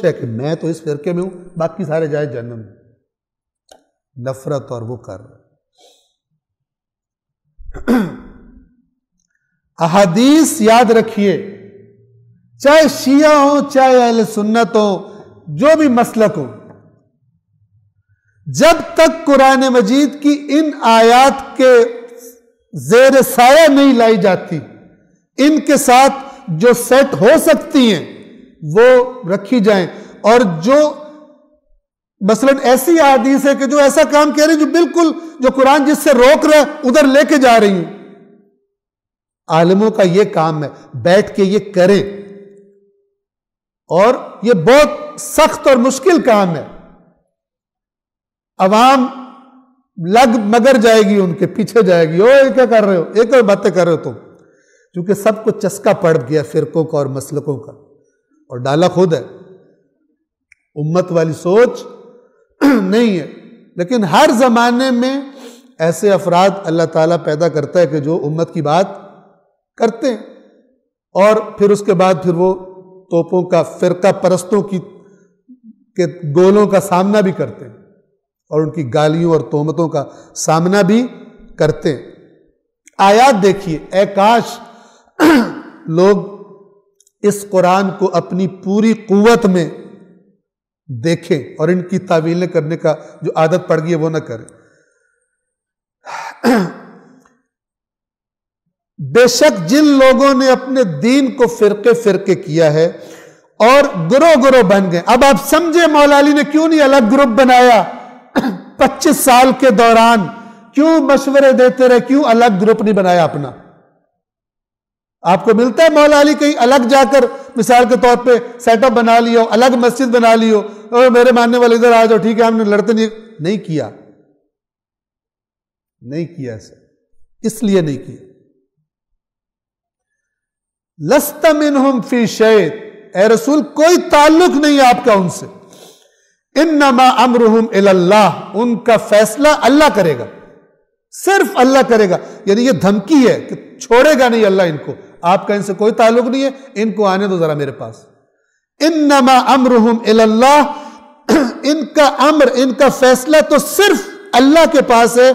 ہے کہ میں تو اس فرقے میں ہوں، باقی سارے جائے جہنم میں. نفرت اور وہ کر رہے. احادیث یاد رکھیے، چاہے شیعہ ہوں چاہے اہل سنت ہوں، جو بھی مسلک ہو، جب تک قرآن مجید کی ان آیات کے زیر سایہ نہیں لائی جاتی، ان کے ساتھ جو سیٹ ہو سکتی ہیں وہ رکھی جائیں. اور جو مثلاً ایسی احادیث ہے کہ جو ایسا کام کہہ رہی ہیں جو بالکل جو قرآن جس سے روک رہا ہے ادھر لے کے جا رہی ہیں، عالموں کا یہ کام ہے بیٹھ کے یہ کریں. اور یہ بہت سخت اور مشکل کام ہے. عوام لگ مگر جائے گی، ان کے پیچھے جائے گی، یہ کیا کر رہے ہو، ایک اور باتیں کر رہے ہو تم. کیونکہ سب کو چسکا پڑ گیا فرقوں کا اور مسلکوں کا، اور ڈالا خود ہے. امت والی سوچ نہیں ہے. لیکن ہر زمانے میں ایسے افراد اللہ تعالیٰ پیدا کرتا ہے کہ جو امت کی بات کرتے ہیں، اور پھر اس کے بعد پھر وہ توپوں کا، فرقہ پرستوں کے گولوں کا سامنا بھی کرتے ہیں، اور ان کی گالیوں اور تہمتوں کا سامنا بھی کرتے ہیں. آیات دیکھیے، اے کاش لوگ اس قرآن کو اپنی پوری قوت میں دیکھیں اور ان کی تعویلیں کرنے کا جو عادت پڑ گئی ہے وہ نہ کریں. بے شک جن لوگوں نے اپنے دین کو فرقے کیا ہے اور گروہ بن گئے. اب آپ سمجھے مولا علی نے کیوں نہیں الگ گروپ بنایا؟ 25 سال کے دوران کیوں مشورے دیتے رہے، کیوں الگ گروپ نہیں بنایا اپنا؟ آپ کو ملتا ہے مولا علی کہیں الگ جا کر مثال کے طور پہ سیٹ اپ بنا لیا ہو، الگ مسجد بنا لی ہو، اور میرے ماننے والے ادھر آ جاؤ، ٹھیک ہے ہم نے لڑتے نہیں کیا ایسا. اس لیے نہیں کیا. لست منہم فی شیء، اے رسول کوئی تعلق نہیں آپ کا ان سے. انما امرہم الی اللہ، ان کا فیصلہ اللہ کرے گا، صرف اللہ کرے گا. یعنی یہ دھمکی ہے کہ چھوڑے گا نہیں اللہ ان کو، آپ کا ان سے کوئی تعلق نہیں ہے، ان کو آنے دو ذرا میرے پاس. انما امرہم الی اللہ، ان کا امر، ان کا فیصلہ تو صرف اللہ کے پاس ہے.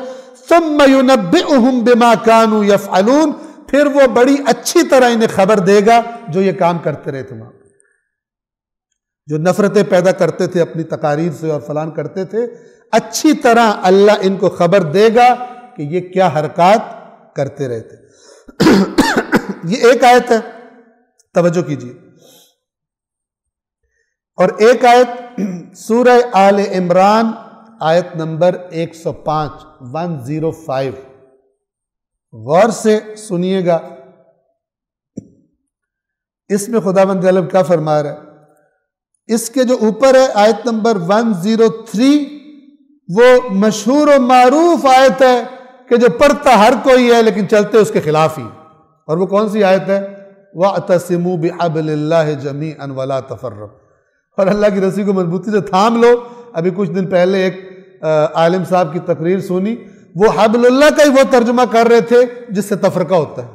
ثم ینبئہم بما کانوا یفعلون، پھر وہ بڑی اچھی طرح انہیں خبر دے گا جو یہ کام کرتے رہے تھے. وہاں جو نفرتیں پیدا کرتے تھے اپنی تقاریر سے اور فلان کرتے تھے، اچھی طرح اللہ ان کو خبر دے گا کہ یہ کیا حرکات کرتے رہے تھے. یہ ایک آیت ہے، توجہ کیجیے. اور ایک آیت سورہ آل عمران آیت نمبر 105 105، غور سے سنیے گا. اس میں خداوند عالم کیا فرما رہا ہے؟ اس کے جو اوپر ہے آیت نمبر 103، وہ مشہور و معروف آیت ہے کہ جو پڑھتا ہر کوئی ہے لیکن چلتے اس کے خلاف ہی. اور وہ کون سی آیت ہے؟ وَاعْتَصِمُوا بِحَبْلِ اللَّهِ جَمِيعًا وَلَا تَفَرَّقُوا، اور اللہ کی رسی کو مضبوطی سے تھام لو. ابھی کچھ دن پہلے ایک عالم صاحب کی تقریر سنی، وہ حبل اللہ کا ہی وہ ترجمہ کر رہے تھے جس سے تفرقہ ہوتا ہے.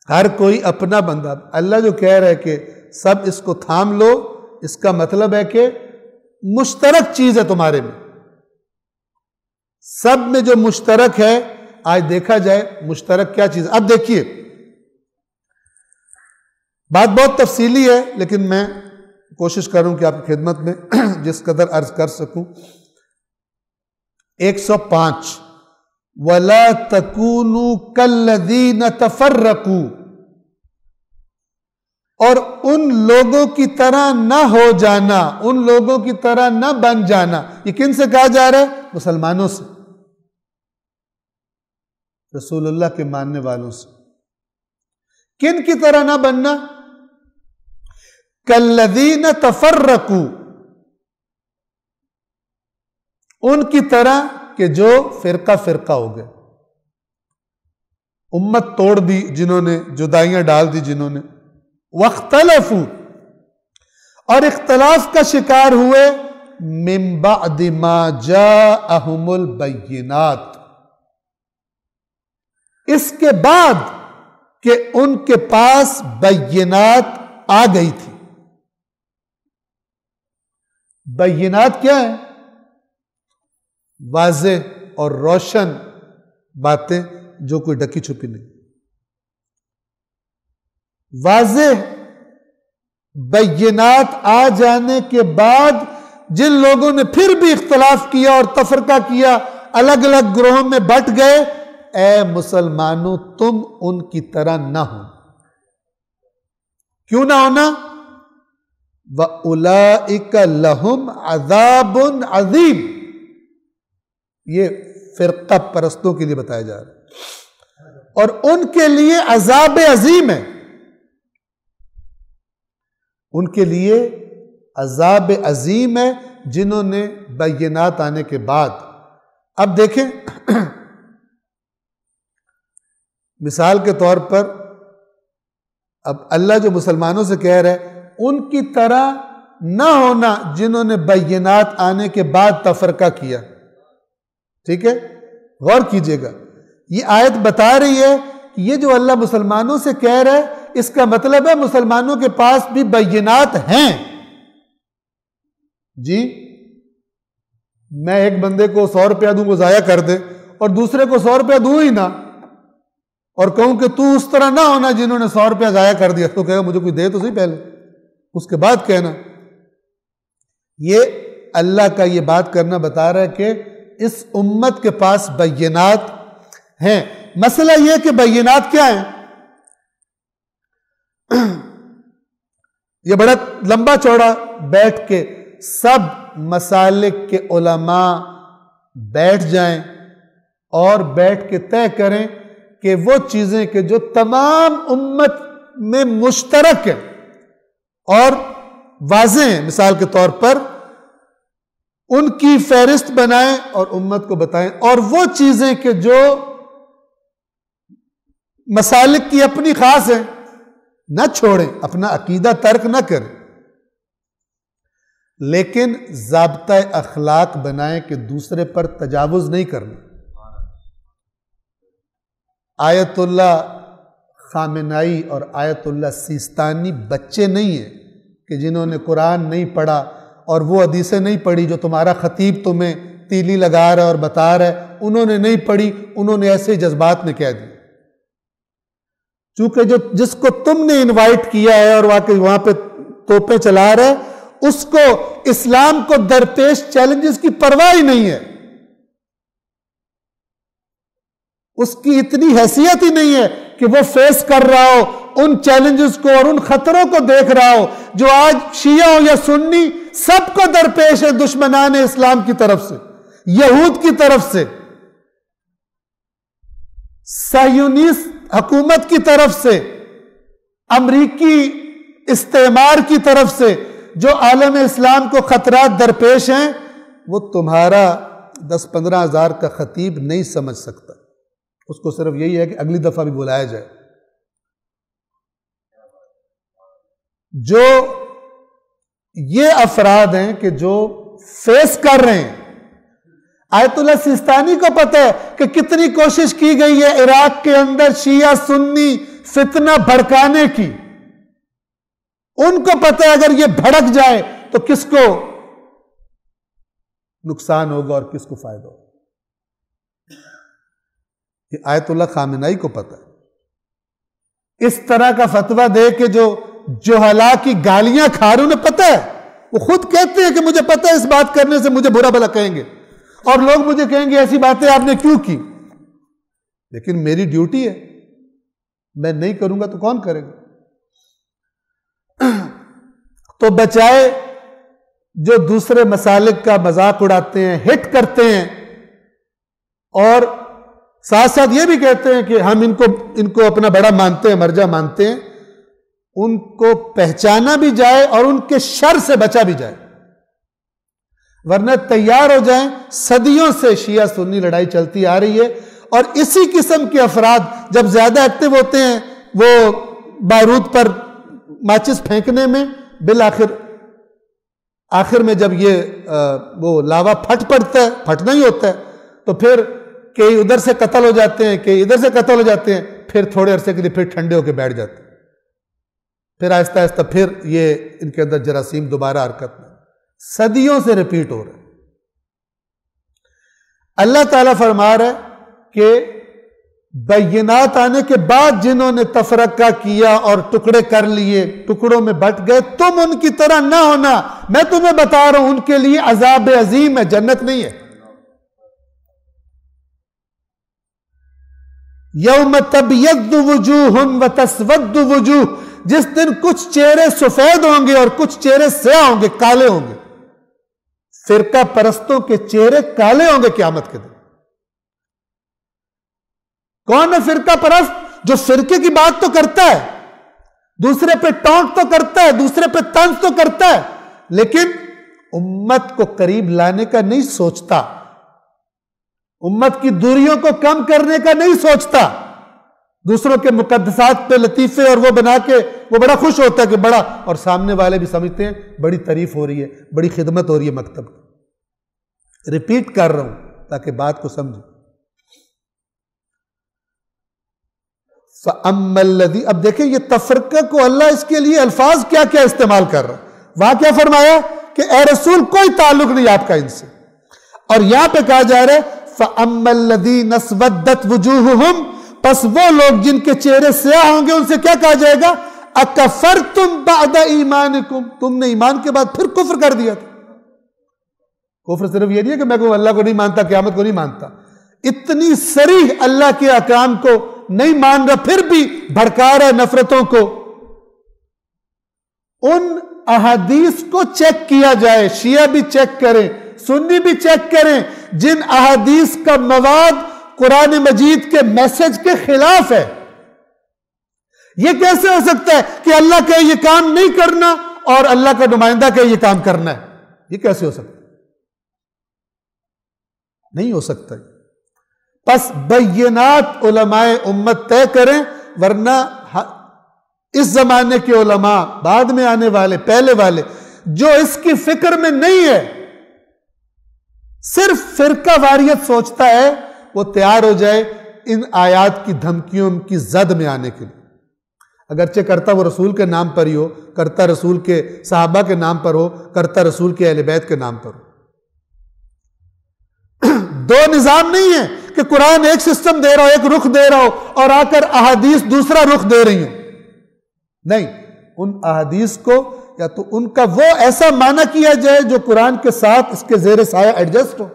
ہر کوئی اپنا بندہ. اللہ جو کہہ رہے کہ سب اس کو تھام لو، اس کا مطلب ہے کہ مشترک چیز ہے تمہارے میں، سب میں جو مشترک ہے. آج دیکھا جائے مشترک کیا چیز. اب دیکھیے بات بہت تفصیلی ہے لیکن میں کوشش کروں کہ آپ کی خدمت میں جس قدر عرض کر سکوں. 105 وَلَا تَكُونُوا كَالَّذِينَ تَفَرَّقُوا، اور ان لوگوں کی طرح نہ ہو جانا، ان لوگوں کی طرح نہ بن جانا. یہ کن سے کہا جا رہا ہے؟ مسلمانوں سے، رسول اللہ کے ماننے والوں سے. کن کی طرح نہ بننا؟ کالذین تفرقوا، ان کی طرح کہ جو فرقہ فرقہ ہو گئے، امت توڑ دی جنہوں نے، جدائیاں ڈال دی جنہوں نے، واختلفوا، اور اختلاف کا شکار ہوئے، من بعد ما جاءہم البینات، اس کے بعد کہ ان کے پاس بینات آ گئی تھی۔ بینات کیا ہے؟ واضح اور روشن باتیں جو کوئی ڈکی چھپی نہیں۔ واضح بینات آ جانے کے بعد جن لوگوں نے پھر بھی اختلاف کیا اور تفرقہ کیا، الگ الگ گروہوں میں بٹ گئے، اے مسلمانوں تم ان کی طرح نہ ہو۔ کیوں نہ ہونا؟ وَأُولَئِكَ لَهُمْ عَذَابٌ عَظِيمٌ، یہ فرقہ پرستوں کے لیے بتایا جا رہا ہے، اور ان کے لیے عذاب عظیم ہے، ان کے لیے عذاب عظیم ہے جنہوں نے بینات آنے کے بعد۔ اب دیکھیں، مثال کے طور پر اب اللہ جو مسلمانوں سے کہہ رہا ہے ان کی طرح نہ ہونا جنہوں نے بینات آنے کے بعد تفرقہ کیا۔ ٹھیک ہے، غور کیجئے گا، یہ آیت بتا رہی ہے کہ یہ جو اللہ مسلمانوں سے کہہ رہا ہے اس کا مطلب ہے مسلمانوں کے پاس بھی بینات ہیں۔ جی میں ایک بندے کو 100 روپیہ دوں وہ ضائع کر دے، اور دوسرے کو 100 روپیہ دوں ہی نہ، اور کہوں کہ تو اس طرح نہ ہونا جنہوں نے 100 روپیہ ضائع کر دیا، تو کہے گا مجھے کوئی دے تو صحیح پہلے، اس کے بعد کہنا۔ یہ اللہ کا یہ بات کرنا بتا رہا ہے کہ اس امت کے پاس بینات ہیں۔ مسئلہ یہ کہ بینات کیا ہیں؟ یہ بڑا لمبا چوڑا بیٹھ کے سب مسالک کے علماء بیٹھ جائیں اور بیٹھ کے طے کریں کہ وہ چیزیں کہ جو تمام امت میں مشترک ہیں اور واضح ہیں، مثال کے طور پر ان کی فہرست بنائیں اور امت کو بتائیں، اور وہ چیزیں کہ جو مسالک کی اپنی خاص ہیں نہ چھوڑیں، اپنا عقیدہ ترک نہ کریں، لیکن ضابطہ اخلاق بنائیں کہ دوسرے پر تجاوز نہیں کرنا۔ آیت اللہ خامنائی اور آیت اللہ سیستانی بچے نہیں ہیں کہ جنہوں نے قرآن نہیں پڑھا اور وہ حدیثیں نہیں پڑھی جو تمہارا خطیب تمہیں تیلی لگا رہا ہے اور بتا رہا ہے، انہوں نے نہیں پڑھی، انہوں نے ایسے جذبات میں کہہ دی۔ چونکہ جس کو تم نے انوائٹ کیا ہے اور واقعی وہاں پہ توپیں چلا رہا ہے، اس کو اسلام کو درپیش چیلنجز کی پرواہ ہی نہیں ہے، اس کی اتنی حیثیت ہی نہیں ہے کہ وہ فیس کر رہا ہو ان چیلنجز کو اور ان خطروں کو دیکھ رہا ہو جو آج شیعہ ہو یا سنی سب کو درپیش ہے، دشمنان اسلام کی طرف سے، یہود کی طرف سے، صہیونیست حکومت کی طرف سے، امریکی استعمار کی طرف سے، جو عالم اسلام کو خطرات درپیش ہیں، وہ تمہارا 10-15 ہزار کا خطیب نہیں سمجھ سکتا، اس کو صرف یہی ہے کہ اگلی دفعہ بھی بلایا جائے۔ جو یہ افراد ہیں کہ جو فیس کر رہے ہیں، آیت اللہ سیستانی کو پتہ ہے کہ کتنی کوشش کی گئی ہے عراق کے اندر شیعہ سنی فتنہ بھڑکانے کی، ان کو پتہ ہے اگر یہ بھڑک جائے تو کس کو نقصان ہوگا اور کس کو فائدہ ہوگا۔ یہ آیت اللہ خامنائی کو پتہ ہے۔ اس طرح کا فتویٰ دے کے جو جہلا کی گالیاں کھا رہے انہیں پتہ ہے، وہ خود کہتے ہیں کہ مجھے پتہ ہے اس بات کرنے سے مجھے برا بھلا کہیں گے اور لوگ مجھے کہیں گے ایسی باتیں آپ نے کیوں کی، لیکن میری ڈیوٹی ہے، میں نہیں کروں گا تو کون کرے گا؟ تو بچائے جو دوسرے مسالک کا مذاق اڑاتے ہیں، ہٹ کرتے ہیں، اور ساتھ ساتھ یہ بھی کہتے ہیں کہ ہم ان کو اپنا بڑا مانتے ہیں، مرجع مانتے ہیں، ان کو پہچانا بھی جائے اور ان کے شر سے بچا بھی جائے، ورنہ تیار ہو جائیں۔ صدیوں سے شیعہ سنی لڑائی چلتی آ رہی ہے، اور اسی قسم کے افراد جب زیادہ ایکٹیو ہوتے ہیں وہ بارود پر ماچس پھینکنے میں، آخر میں جب وہ لاوا پھٹ پڑتا ہے، پھٹنا ہی ہوتا ہے، تو پھر کئی ادھر سے قتل ہو جاتے ہیں، کئی ادھر سے قتل ہو جاتے ہیں، پھر تھوڑے عرصے کے لیے پھر ٹھنڈے ہو کے بیٹھ جاتے ہیں، پھر آہستہ آہستہ پھر یہ ان کے اندر جراثیم دوبارہ حرکت میں، صدیوں سے ریپیٹ ہو رہا ہے۔ اللہ تعالیٰ فرما رہا ہے کہ بینات آنے کے بعد جنہوں نے تفرقہ کیا اور ٹکڑے کر لیے، ٹکڑوں میں بٹ گئے، تم ان کی طرح نہ ہونا۔ میں تمہیں بتا رہا ہوں ان کے لیے عذاب عظیم ہے، جنت نہیں ہے۔ یوم تبیض وجوہ وتسود وجوہ، جس دن کچھ چہرے سفید ہوں گے اور کچھ چہرے سیاہ ہوں گے، کالے ہوں گے۔ فرقہ پرستوں کے چہرے کالے ہوں گے قیامت کے دن۔ کون ہے فرقہ پرست؟ جو فرقے کی بات تو کرتا ہے، دوسرے پہ ٹونٹ تو کرتا ہے، دوسرے پہ طنز تو کرتا ہے، لیکن امت کو قریب لانے کا نہیں سوچتا، امت کی دوریوں کو کم کرنے کا نہیں سوچتا، دوسروں کے مقدسات پہ لطیفے اور وہ بنا کے وہ بڑا خوش ہوتا ہے کہ بڑا، اور سامنے والے بھی سمجھتے ہیں بڑی تعریف ہو رہی ہے، بڑی خدمت ہو رہی ہے مکتب کی۔ ریپیٹ کر رہا ہوں تاکہ بات کو سمجھیں۔ فَأَمَّا الَّذِي، اب دیکھیں یہ تفرقہ کو اللہ اس کے لیے الفاظ کیا کیا استعمال کر رہا ہے۔ وہاں کیا فرمایا کہ اے رسول کوئی تعلق نہیں آپ کا ان سے، اور یہاں پہ کہا جا رہا ہے فَأَمَّا الَّذِينَ اسْوَدَّتْ وُجُوهُهُمْ، پس وہ لوگ جن کے چہرے سیاہ ہوں گے ان سے کیا کہا جائے گا؟ اکفرتم بعد ایمانکم، تم نے ایمان کے بعد پھر کفر کر دیا تھا۔ کفر صرف یہ نہیں ہے کہ میں کو اللہ کو نہیں مانتا، قیامت کو نہیں مانتا، اتنی صریح اللہ کے احکام کو نہیں مان رہا، پھر بھی بھڑکا رہا ہے نفرتوں کو۔ ان احادیث کو چیک کیا جائے، شیعہ بھی چیک کریں، سنی بھی چیک کریں، جن احادیث کا مواد قرآن مجید کے میسج کے خلاف ہے۔ یہ کیسے ہو سکتا ہے کہ اللہ کا یہ کام نہیں کرنا اور اللہ کا نمائندہ کا یہ کام کرنا ہے؟ یہ کیسے ہو سکتا ہے؟ نہیں ہو سکتا۔ پس بینات علماء امت طے کریں، ورنہ اس زمانے کے علماء، بعد میں آنے والے، پہلے والے، جو اس کی فکر میں نہیں ہے، صرف فرقہ واریت سوچتا ہے، وہ تیار ہو جائے ان آیات کی دھمکیوں کی زد میں آنے کے لیے۔ اگرچہ کرتا وہ رسول کے نام پر ہی ہو، کرتا رسول کے صحابہ کے نام پر ہو، کرتا رسول کے اہل بیت کے نام پر ہو۔ دو نظام نہیں ہے کہ قرآن ایک سسٹم دے رہا ہو، ایک رخ دے رہا ہو، اور آ کر احادیث دوسرا رخ دے رہی ہیں۔ نہیں، ان احادیث کو یا تو ان کا وہ ایسا معنی کیا جائے جو قرآن کے ساتھ اس کے زیر سایہ ایڈجسٹ ہو،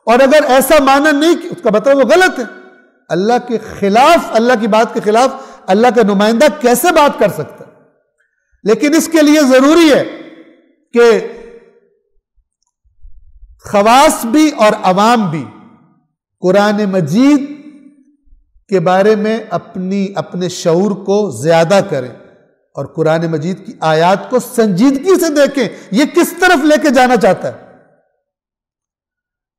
اور اگر ایسا معنی نہیں اس کا مطلب وہ غلط ہے۔ اللہ کے خلاف، اللہ کی بات کے خلاف اللہ کا نمائندہ کیسے بات کر سکتا ہے؟ لیکن اس کے لیے ضروری ہے کہ خواص بھی اور عوام بھی قرآن مجید کے بارے میں اپنے شعور کو زیادہ کریں اور قرآن مجید کی آیات کو سنجیدگی سے دیکھیں، یہ کس طرف لے کے جانا چاہتا ہے،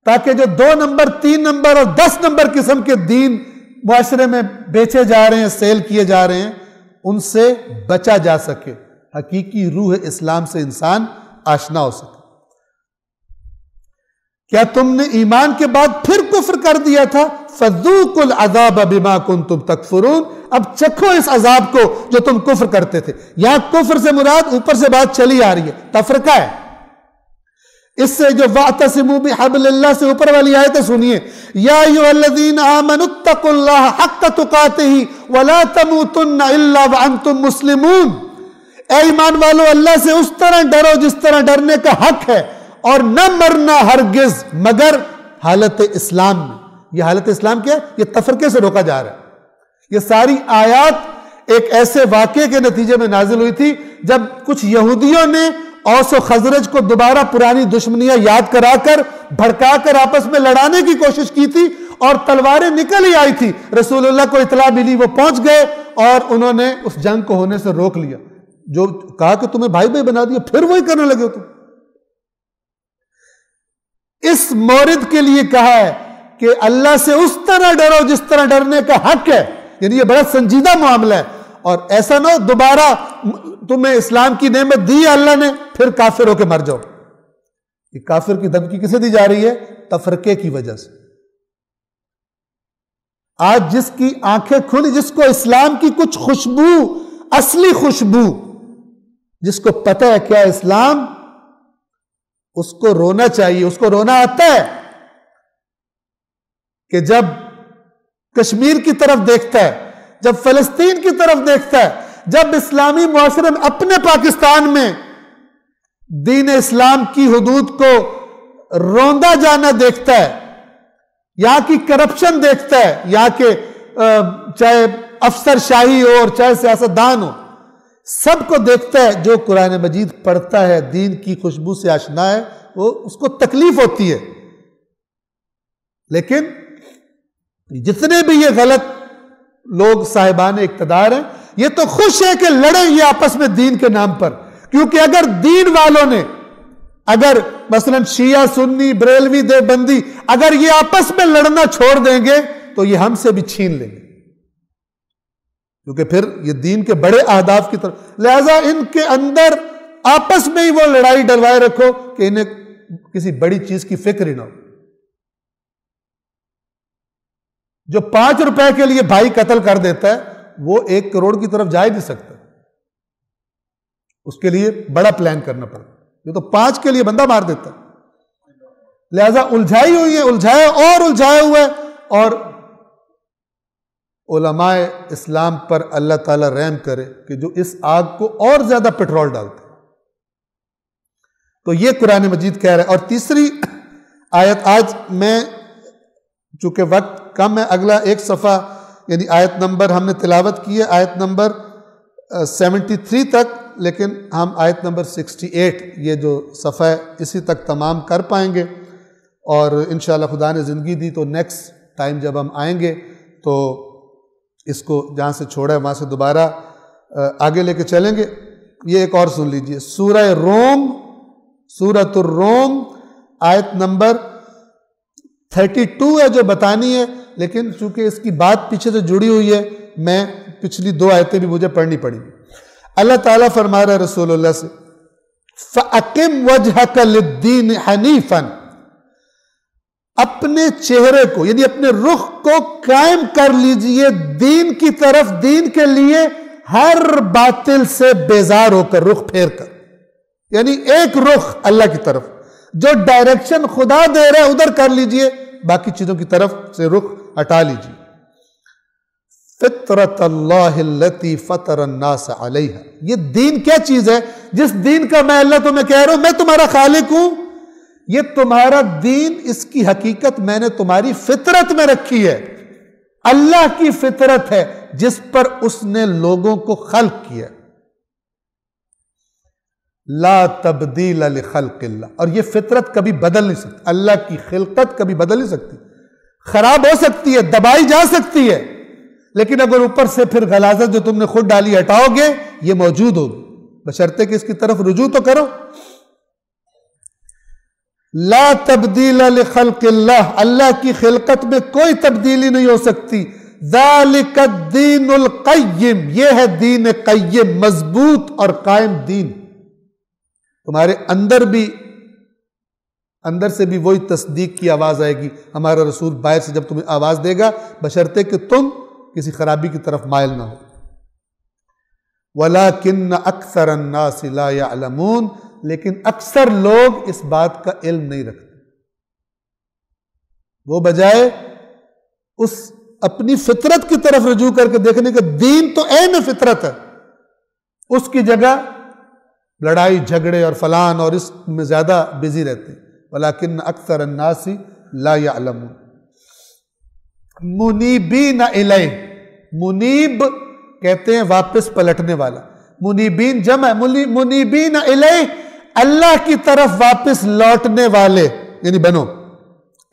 تاکہ جو 2 نمبر 3 نمبر اور 10 نمبر قسم کے دین معاشرے میں بیچے جا رہے ہیں، سیل کیے جا رہے ہیں، ان سے بچا جا سکے، حقیقی روح اسلام سے انسان آشنا ہو سکے۔ کیا تم نے ایمان کے بعد پھر کفر کر دیا تھا؟ فَذُوقُوا الْعَذَابَ بِمَا كُنْتُمْ تَكْفُرُونَ، اب چکھو اس عذاب کو جو تم کفر کرتے تھے۔ یہاں کفر سے مراد اوپر سے بات چلی آ رہی ہے، تفرقہ ہے۔ اس سے جو وَاعْتَصِمُوا بِحَبْلِ اللَّهِ سے اوپر والی آیتیں سنیے، یا ایھا الذین آمنوا اتقوا اللہ حق تقاتہ ولا تموتن الا وانتم مسلمون، اے ایمان والو اللہ سے اس طرح ڈرو جس طرح ڈرنے کا حق ہے، اور نہ مرنا ہرگز مگر حالت اسلام میں۔ یہ حالت اسلام کیا ہے؟ یہ تفرقے سے روکا جا رہا ہے۔ یہ ساری آیات ایک ایسے واقعے کے نتیجے میں نازل ہوئی تھی جب کچھ یہودیوں نے اوس و خزرج کو دوبارہ پرانی دشمنیاں یاد کرا کر بھڑکا کر آپس میں لڑانے کی کوشش کی تھی، اور تلواریں نکل ہی آئی تھی. رسول اللہ کو اطلاع ملی, وہ پہنچ گئے اور انہوں نے اس جنگ کو ہونے سے روک لیا. جو کہا کہ تمہیں بھائی بھائی بنا دیا, پھر وہی کرنے لگے تم. اس مورد کے لیے کہا ہے کہ اللہ سے اس طرح ڈرو جس طرح ڈرنے کا حق ہے. یعنی یہ بڑا سنجیدہ معاملہ ہے, اور ایسا نہ ہو دوبارہ تمہیں اسلام کی نعمت دی ہے اللہ نے, پھر کافر ہو کے مر جاؤ. یہ کافر کی دھمکی کسے دی جا رہی ہے؟ تفرقے کی وجہ سے. آج جس کی آنکھیں کھلی, جس کو اسلام کی کچھ خوشبو, اصلی خوشبو, جس کو پتہ ہے کیا اسلام, اس کو رونا چاہیے. اس کو رونا آتا ہے کہ جب کشمیر کی طرف دیکھتا ہے, جب فلسطین کی طرف دیکھتا ہے, جب اسلامی معاشرے میں اپنے پاکستان میں دین اسلام کی حدود کو روندا جانا دیکھتا ہے, یہاں کی کرپشن دیکھتا ہے, یہاں کے چاہے افسر شاہی ہو اور چاہے سیاستدان ہو, سب کو دیکھتا ہے. جو قرآن مجید پڑھتا ہے, دین کی خوشبو سے آشنا ہے, وہ اس کو تکلیف ہوتی ہے. لیکن جتنے بھی یہ غلط لوگ صاحبان اقتدار ہیں, یہ تو خوش ہے کہ لڑیں یہ آپس میں دین کے نام پر. کیونکہ اگر دین والوں نے, اگر مثلا شیعہ سنی بریلوی دیوبندی اگر یہ آپس میں لڑنا چھوڑ دیں گے تو یہ ہم سے بھی چھین لیں گے, کیونکہ پھر یہ دین کے بڑے اہداف کی طرف. لہذا ان کے اندر آپس میں ہی وہ لڑائی ڈلوائے رکھو کہ انہیں کسی بڑی چیز کی فکر ہی نہ ہو. جو 5 روپے کے لیے بھائی قتل کر دیتا ہے, وہ 1 کروڑ کی طرف جا ہی نہیں سکتا. اس کے لیے بڑا پلان کرنا پڑتا. یہ تو 5 کے لیے بندہ مار دیتا. لہذا الجھائی ہوئی ہے, الجھائے اور الجھائے ہوئے. اور علماء اسلام پر اللہ تعالیٰ رحم کرے کہ جو اس آگ کو اور زیادہ پیٹرول ڈالتے. تو یہ قرآن مجید کہہ رہا ہے. اور تیسری آیت, آج میں چونکہ وقت کم ہے, اگلا ایک صفحہ یعنی آیت نمبر ہم نے تلاوت کی ہے آیت نمبر 73 تک, لیکن ہم آیت نمبر 68 یہ جو صفحہ ہے اسی تک تمام کر پائیں گے. اور انشاءاللہ خدا نے زندگی دی تو نیکسٹ ٹائم جب ہم آئیں گے تو اس کو جہاں سے چھوڑا ہے وہاں سے دوبارہ آگے لے کے چلیں گے. یہ ایک اور سن لیجئے, سورہ روم, سورۃ الروم آیت نمبر 32 ہے جو بتانی ہے, لیکن چونکہ اس کی بات پیچھے سے جڑی ہوئی ہے, میں پچھلی 2 آیتیں بھی مجھے پڑھنی پڑیں. اللہ تعالیٰ فرما رہا ہے رسول اللہ سے, فَأَقِمْ وَجْهَكَ لِلدِّينِ حَنِيفًا, اپنے چہرے کو یعنی اپنے رخ کو قائم کر لیجئے دین کی طرف, دین کے لیے ہر باطل سے بیزار ہو کر, رخ پھیر کر. یعنی ایک رخ اللہ کی طرف, جو ڈائریکشن خدا دے رہا ہے ادھر کر لیجئے, باقی چیزوں کی طرف سے رخ ہٹا لیجئے. فطرت اللہ التی فطر الناس علیہا, یہ دین کیا چیز ہے جس دین کا میں اللہ تمہیں کہہ رہا ہوں میں تمہارا خالق ہوں. یہ تمہارا دین, اس کی حقیقت میں نے تمہاری فطرت میں رکھی ہے. اللہ کی فطرت ہے جس پر اس نے لوگوں کو خلق کیا. لا تبدیل لخلق اللہ, اور یہ فطرت کبھی بدل نہیں سکتی. اللہ کی خلقت کبھی بدل نہیں سکتی. خراب ہو سکتی ہے, دبائی جا سکتی ہے, لیکن اگر اوپر سے پھر غلاظت جو تم نے خود ڈالی ہٹاؤ گے, یہ موجود ہوگی, بشرطے کہ اس کی طرف رجوع تو کرو. لا تبدیل لخلق اللہ, اللہ کی خلقت میں کوئی تبدیلی نہیں ہو سکتی. ذالک الدین القیم, یہ ہے دین قیم, مضبوط اور قائم دین. تمہارے اندر سے بھی وہی تصدیق کی آواز آئے گی. ہمارا رسول باہر سے جب تمہیں آواز دے گا, بشرطے کہ تم کسی خرابی کی طرف مائل نہ ہو. وَلَكِنَّ أَكْثَرَ النَّاسِ لَا يَعْلَمُونَ, لیکن اکثر لوگ اس بات کا علم نہیں رکھتے. وہ بجائے اس اپنی فطرت کی طرف رجوع کر کے دیکھنے کے, دین تو عین فطرت ہے, اس کی جگہ لڑائی جھگڑے اور فلان اور اس میں زیادہ بزی رہتے ہیں. وَلَكِنَّ أَكْثَرَ النَّاسِ لَا يَعْلَمُونَ. منیبین الیہ, منیب کہتے ہیں واپس پلٹنے والا, منیبین جمع, منیبین الیہ, اللہ کی طرف واپس لوٹنے والے یعنی بنو,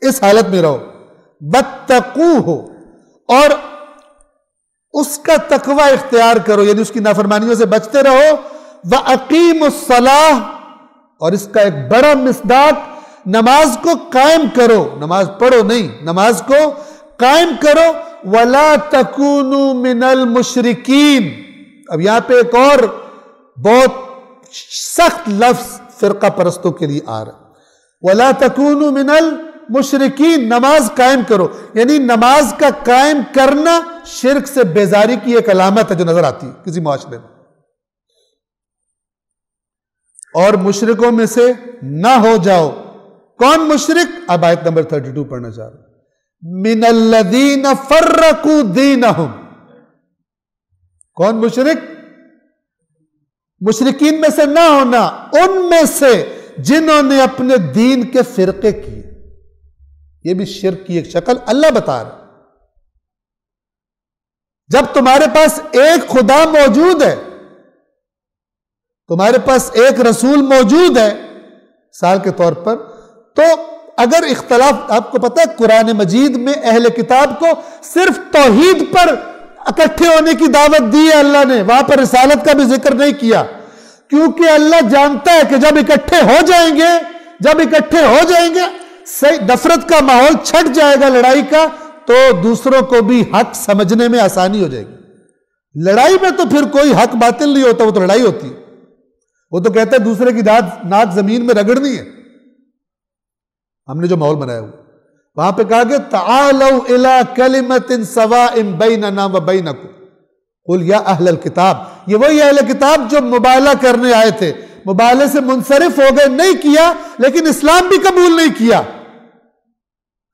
اس حالت میں رہو. وَاتَّقُوهُ، اور اس کا تقوی اختیار کرو، یعنی اس کی نافرمانیوں سے بچتے رہو. وَأَقِيمُوا الصَّلَاةَ، اور اس کا ایک بڑا مصداق، نماز کو قائم کرو، نماز پڑھو نہیں، نماز کو قائم کرو. وَلَا تَكُونُوا مِنَ الْمُشْرِكِينَ. اب یہاں پہ ایک اور بہت سخت لفظ فرقہ پرستوں کے لیے آ رہا ہے. وَلَا تَكُونُوا مِنَ الْمُشْرِكِينَ، نماز قائم کرو، یعنی نماز کا قائم کرنا شرک سے بیزاری کی ایک علامت ہے جو نظر آتی ہے کسی معاشرے میں. اور مشرکوں میں سے نہ ہو جاؤ. کون مشرک؟ اب آیت نمبر 32 پڑھنا چاہ رہا ہوں. مِنَ الَّذِينَ فَرَّقُوا دِينَهُمْ. کون مشرک؟ مشرکین میں سے نہ ہونا، ان میں سے جنہوں نے اپنے دین کے فرقے کیے. یہ بھی شرک کی ایک شکل اللہ بتا رہا. جب تمہارے پاس ایک خدا موجود ہے، تمہارے پاس ایک رسول موجود ہے مثال کے طور پر، تو اگر اختلاف، آپ کو پتہ ہے قرآن مجید میں اہل کتاب کو صرف توحید پر اکٹھے ہونے کی دعوت دی ہے اللہ نے، وہاں پر رسالت کا بھی ذکر نہیں کیا، کیونکہ اللہ جانتا ہے کہ جب اکٹھے ہو جائیں گے نفرت کا ماحول چھٹ جائے گا، لڑائی کا، تو دوسروں کو بھی حق سمجھنے میں آسانی ہو جائے گی. لڑائی میں تو پھر کوئی حق باطل نہیں ہوتا، وہ تو لڑائی ہوتی ہے. وہ تو کہتا ہے دوسرے کی ناک زمین میں رگڑنی ہے. ہم نے جو ماحول بنایا ہوا، وہاں پہ کہا کہ تعالوا الی کلمۃ سواء بیننا وبینکم قل یا اہل الکتاب. یہ وہی اہل کتاب جو مبالغہ کرنے آئے تھے، مبالغے سے منصرف ہو گئے، نہیں کیا، لیکن اسلام بھی قبول نہیں کیا.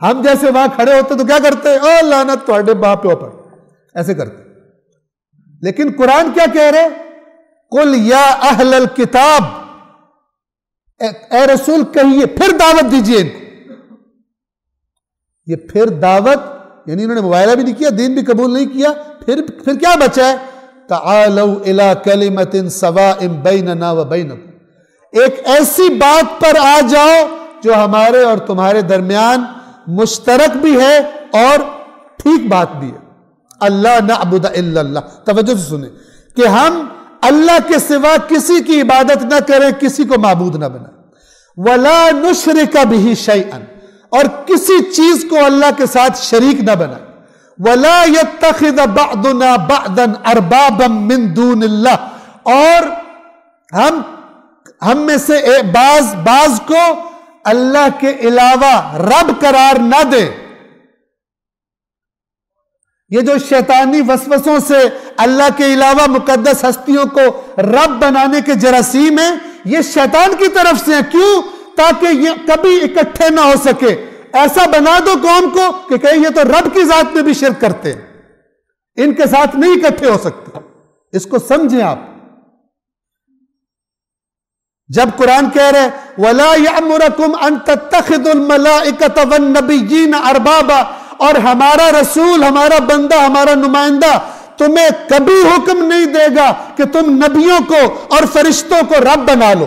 ہم جیسے وہاں کھڑے ہوتے تو کیا کرتے؟ او لعنت تہاڈے باپ پیو پر، ایسے کرتے. لیکن قرآن کیا کہہ رہے؟ قل یا اہل الکتاب، اے رسول کہیے، پھر دعوت دیجئے ان کو. یہ پھر دعوت، یعنی انہوں نے مبالغہ بھی نہیں کیا، دین بھی قبول نہیں کیا، پھر کیا بچا ہے؟ تعالوا الی کلمۃ سواء بیننا وبینکم، ایک ایسی بات پر آ جاؤ جو ہمارے اور تمہارے درمیان مشترک بھی ہے اور ٹھیک بات بھی ہے. اللہ نعبد الا اللہ، توجہ سے سنیں، کہ ہم اللہ کے سوا کسی کی عبادت نہ کریں، کسی کو معبود نہ بنائیں. وَلَا نُشْرِكَ بِهِ شَيْئًا، اور کسی چیز کو اللہ کے ساتھ شریک نہ بنائیں. وَلَا يَتَّخِذَ بَعْضُنَا بَعْضًا أَرْبَابًا مِّن دُونِ اللَّهِ، اور ہم میں سے بعض کو اللہ کے علاوہ رب قرار نہ دے. یہ جو شیطانی وسوسوں سے اللہ کے علاوہ مقدس ہستیوں کو رب بنانے کے جراثیم ہیں، یہ شیطان کی طرف سے ہیں. کیوں؟ تاکہ یہ کبھی اکٹھے نہ ہو سکے. ایسا بنا دو قوم کو کہ کہیں یہ تو رب کی ذات میں بھی شرک کرتے ہیں، ان کے ساتھ نہیں اکٹھے ہو سکتے. اس کو سمجھیں آپ. جب قرآن کہہ رہے وَلَا يَأْمُرَكُمْ أَن تَتَّخِذُوا الْمَلَائِكَةَ وَالنَّبِيِّينَ أَرْبَابًا، اور ہمارا رسول، ہمارا بندہ، ہمارا نمائندہ تمہیں کبھی حکم نہیں دے گا کہ تم نبیوں کو اور فرشتوں کو رب بنا لو.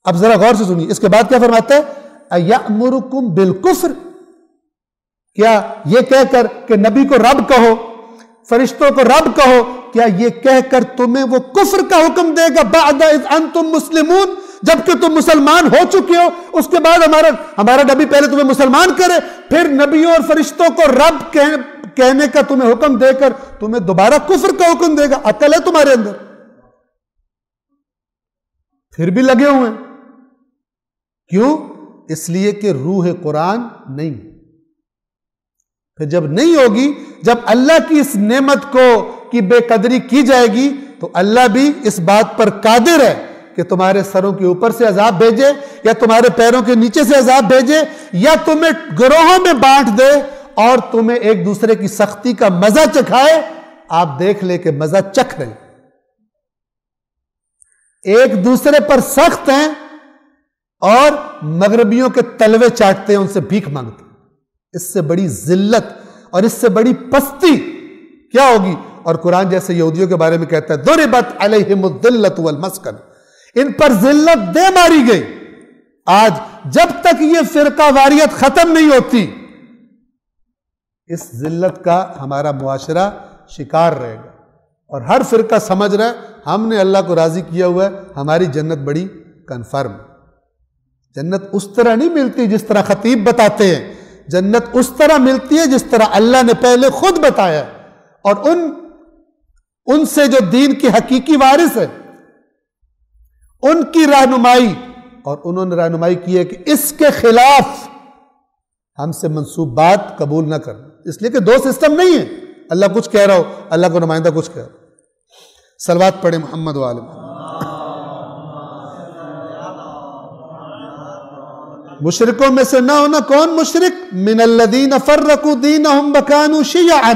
اب ذرا غور سے سنیے، اس کے بعد کیا فرماتا ہے؟ اَيَأْمُرُكُمْ بِالْكُفْرِ، کیا یہ کہہ کر کہ نبی کو رب کہو، فرشتوں کو رب کہو، کیا یہ کہہ کر تمہیں وہ کفر کا حکم دے گا بعد اذ انتم مسلمون، جبکہ تم مسلمان ہو چکے ہو؟ اس کے بعد ہمارا نبی پہلے تمہیں مسلمان کرے، پھر نبیوں اور فرشتوں کو رب کہنے کا تمہیں حکم دے کر تمہیں دوبارہ کفر کا حکم دے گا؟ عقل ہے تمہارے اندر؟ پھر بھی لگے ہوئے ہیں. کیوں؟ اس لیے کہ روح قرآن نہیں. پھر جب نہیں ہوگی، جب اللہ کی اس نعمت کی بے قدری کی جائے گی، تو اللہ بھی اس بات پر قادر ہے کہ تمہارے سروں کے اوپر سے عذاب بھیجے، یا تمہارے پیروں کے نیچے سے عذاب بھیجے، یا تمہیں گروہوں میں بانٹ دے اور تمہیں ایک دوسرے کی سختی کا مزہ چکھائے. آپ دیکھ لیں کہ مزہ چکھ رہے، ایک دوسرے پر سخت ہیں اور مغربیوں کے تلوے چاٹتے ہیں، ان سے بھیک مانگتے ہیں. اس سے بڑی ذلت اور اس سے بڑی پستی کیا ہوگی؟ اور قرآن جیسے یہودیوں کے بارے میں کہتا ہے ضربت علیہم الذلۃ والمسکن، ان پر ذلت دے ماری گئی. آج جب تک یہ فرقہ واریت ختم نہیں ہوتی، اس ذلت کا ہمارا معاشرہ شکار رہے گا، اور ہر فرقہ سمجھ رہا ہے ہم نے اللہ کو راضی کیا ہوا ہے، ہماری جنت بڑی کنفرم۔ جنت اس طرح نہیں ملتی جس طرح خطیب بتاتے ہیں، جنت اس طرح ملتی ہے جس طرح اللہ نے پہلے خود بتایا، اور ان سے جو دین کی حقیقی وارث ہے ان کی رہنمائی، اور انہوں نے رہنمائی کی ہے کہ اس کے خلاف ہم سے منسوب بات قبول نہ کرنا، اس لیے کہ دو سسٹم نہیں ہے، اللہ کچھ کہہ رہا ہو، اللہ کو نمائندہ کچھ کہہ رہا ہو۔ صلوات پڑھیں محمد و آل محمد۔ مشرکوں میں سے نہ ہونا، کون مشرک؟ من الذین فرقوا دینہم وکانوا شیعا،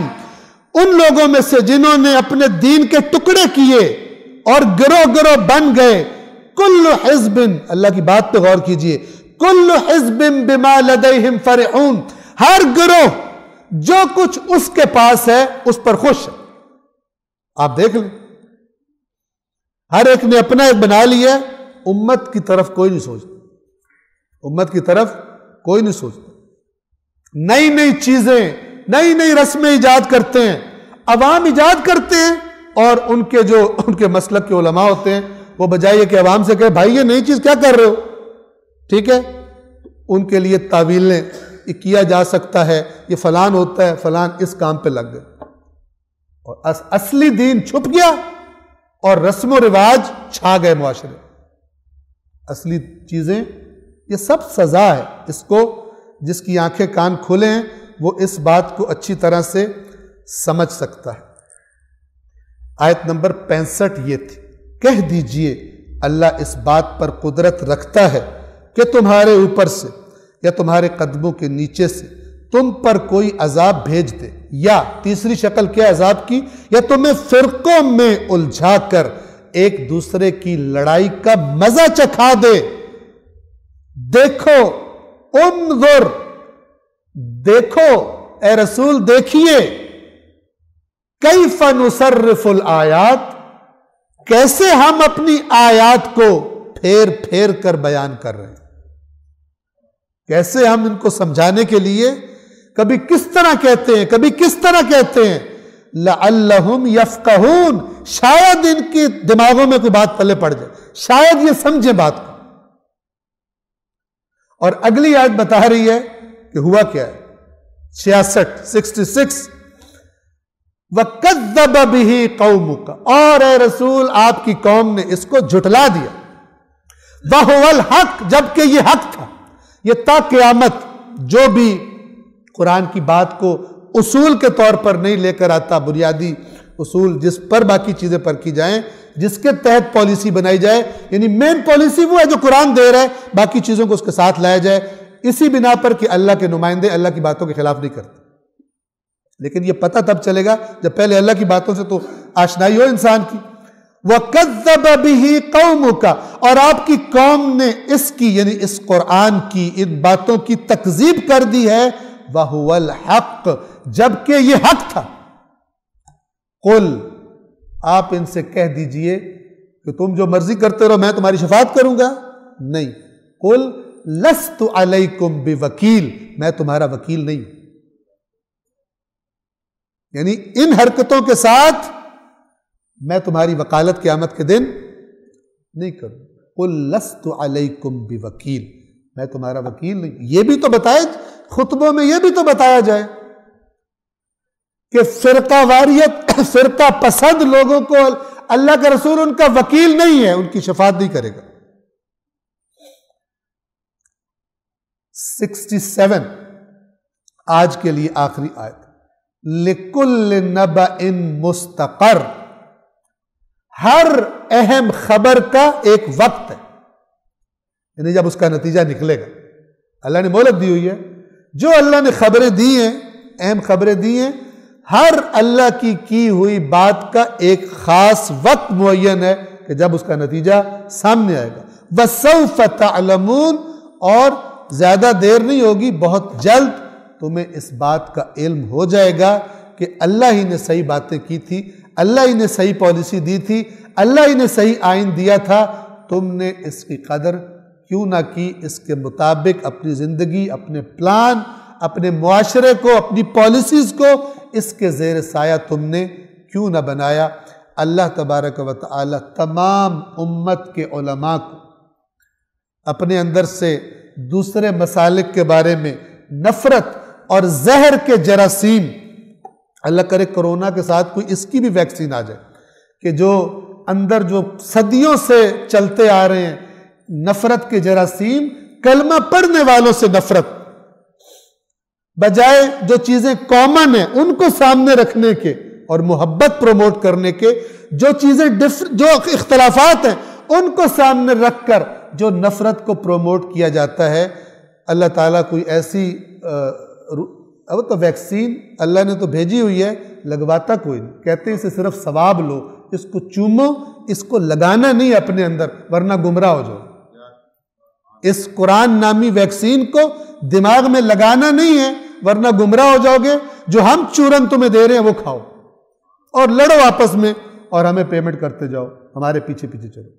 ان لوگوں میں سے جنہوں نے اپنے دین کے ٹکڑے کیے اور گروہ گروہ بن گئے۔ کل حزب، اللہ کی بات پہ غور کیجئے، کل حزب بما لدیہم فرحون، ہر گروہ جو کچھ اس کے پاس ہے اس پر خوش ہے۔ آپ دیکھ لیں، ہر ایک نے اپنا ایک بنا لیا، امت کی طرف کوئی نہیں سوچتا، امت کی طرف کوئی نہیں سوچتا۔ نئی نئی چیزیں، نئی نئی رسمیں ایجاد کرتے ہیں، عوام ایجاد کرتے ہیں، اور ان کے مسلک کے علماء ہوتے ہیں، وہ بجائے کہ عوام سے کہے بھائی یہ نئی چیز کیا کر رہے ہو، ٹھیک ہے، ان کے لیے تعویلیں، یہ کیا جا سکتا ہے، یہ فلان ہوتا ہے، فلان اس کام پہ لگ گئے، اور اصلی دین چھپ گیا اور رسم و رواج چھا گئے معاشرے۔ اصلی چیزیں، یہ سب سزا ہے، اس کو جس کی آنکھیں کان کھلے ہیں وہ اس بات کو اچھی طرح سے سمجھ سکتا ہے۔ آیت نمبر 65 یہ تھی، کہہ دیجئے اللہ اس بات پر قدرت رکھتا ہے کہ تمہارے اوپر سے یا تمہارے قدموں کے نیچے سے تم پر کوئی عذاب بھیج دے، یا تیسری شکل کیا عذاب کی، یا تمہیں فرقوں میں الجھا کر ایک دوسرے کی لڑائی کا مزہ چکھا دے۔ دیکھو، انظر، دیکھو اے رسول، دیکھیے، کیف نصرف الآیات، کیسے ہم اپنی آیات کو پھیر پھیر کر بیان کر رہے ہیں، کیسے ہم ان کو سمجھانے کے لیے کبھی کس طرح کہتے ہیں، کبھی کس طرح کہتے ہیں، لعلہم یفقہون، شاید ان کے دماغوں میں کوئی بات پلے پڑ جائے، شاید یہ سمجھے بات کو۔ اور اگلی آیت بتا رہی ہے کہ ہوا کیا ہے، 66 وَكَذَّبَ بِهِ قَوْمُكَ، اور اے رسول آپ کی قوم نے اس کو جھٹلا دیا، وَهُوَ الْحَقِّ، جبکہ یہ حق تھا۔ یہ تا قیامت جو بھی قرآن کی بات کو اصول کے طور پر نہیں لے کر آتا، بنیادی اصول جس پر باقی چیزیں پر کی جائیں، جس کے تحت پالیسی بنائی جائے، یعنی مین پالیسی وہ ہے جو قرآن دے رہا ہے، باقی چیزوں کو اس کے ساتھ لایا جائے، اسی بنا پر کہ اللہ کے نمائندے اللہ کی باتوں کے خلاف نہیں کرتے۔ لیکن یہ پتہ تب چلے گا جب پہلے اللہ کی باتوں سے تو آشنائی ہو انسان کی۔ وَكَذَّبَ بِهِ قَوْمُكَ، اور آپ کی قوم نے اس کی، یعنی اس قرآن کی ان باتوں کی تکذیب کر دی ہے، وَهُوَ الْحَقِّ، جبکہ یہ حق تھا۔ قُلْ، آپ ان سے کہہ دیجئے کہ تم جو مرضی کرتے رہو، میں تمہاری شفاعت کروں گا، نہیں۔ قُلْ لَسْتُ عَلَيْكُمْ بِوَكِيلٍ، میں تمہارا وکیل نہیں، یعنی ان حرکتوں کے ساتھ میں تمہاری وکالت قیامت کے دن نہیں کروں۔ قُلْ لَسْتُ عَلَيْكُمْ بِوَكِيلٍ، میں تمہارا وکیل نہیں۔ یہ بھی تو بتائے خطبوں میں، یہ بھی تو بتایا جائے کہ فرقہ واریت، فرقہ پسند لوگوں کو اللہ کا رسول ان کا وکیل نہیں ہے، ان کی شفاعت نہیں کرے گا۔ 67 آج کے لیے آخری آیت، لِكُلِّ نَبَإٍ مُسْتَقَرٍ، ہر اہم خبر کا ایک وقت ہے، یعنی جب اس کا نتیجہ نکلے گا۔ اللہ نے مہلت دی ہوئی ہے، جو اللہ نے خبریں دی ہیں، اہم خبریں دی ہیں، ہر اللہ کی ہوئی بات کا ایک خاص وقت معین ہے کہ جب اس کا نتیجہ سامنے آئے گا۔ وَسَوْفَ تَعْلَمُونَ، اور زیادہ دیر نہیں ہوگی، بہت جلد تمہیں اس بات کا علم ہو جائے گا کہ اللہ ہی نے صحیح باتیں کی تھی، اللہ ہی نے صحیح پالیسی دی تھی، اللہ ہی نے صحیح آئین دیا تھا، تم نے اس کی قدر کیوں نہ کی، اس کے مطابق اپنی زندگی، اپنے پلان، اپنے معاشرے کو، اپنی پالیسیز کو اس کے زیر سایہ تم نے کیوں نہ بنایا؟ اللہ تبارک و تعالی تمام امت کے علماء کو اپنے اندر سے دوسرے مسالک کے بارے میں نفرت اور زہر کے جراثیم، اللہ کرے کرونا کے ساتھ کوئی اس کی بھی ویکسین آ جائے، کہ جو اندر جو صدیوں سے چلتے آ رہے ہیں نفرت کے جراثیم، کلمہ پڑھنے والوں سے نفرت، بجائے جو چیزیں کامن ہیں ان کو سامنے رکھنے کے اور محبت پروموٹ کرنے کے، جو چیزیں جو اختلافات ہیں ان کو سامنے رکھ کر جو نفرت کو پروموٹ کیا جاتا ہے، اللہ تعالیٰ کوئی ایسی اب تو ویکسین اللہ نے تو بھیجی ہوئی ہے، لگواتا کوئی نہیں، کہتے ہیں اسے صرف ثواب لو، اس کو چومو، اس کو لگانا نہیں اپنے اندر ورنہ گمراہ ہو جاؤ۔ اس قرآن نامی ویکسین کو دماغ میں لگانا نہیں ہے ورنہ گمراہ ہو جاؤ گے۔ جو ہم چورن تمہیں دے رہے ہیں وہ کھاؤ اور لڑو آپس میں اور ہمیں پیمنٹ کرتے جاؤ، ہمارے پیچھے پیچھے چلو۔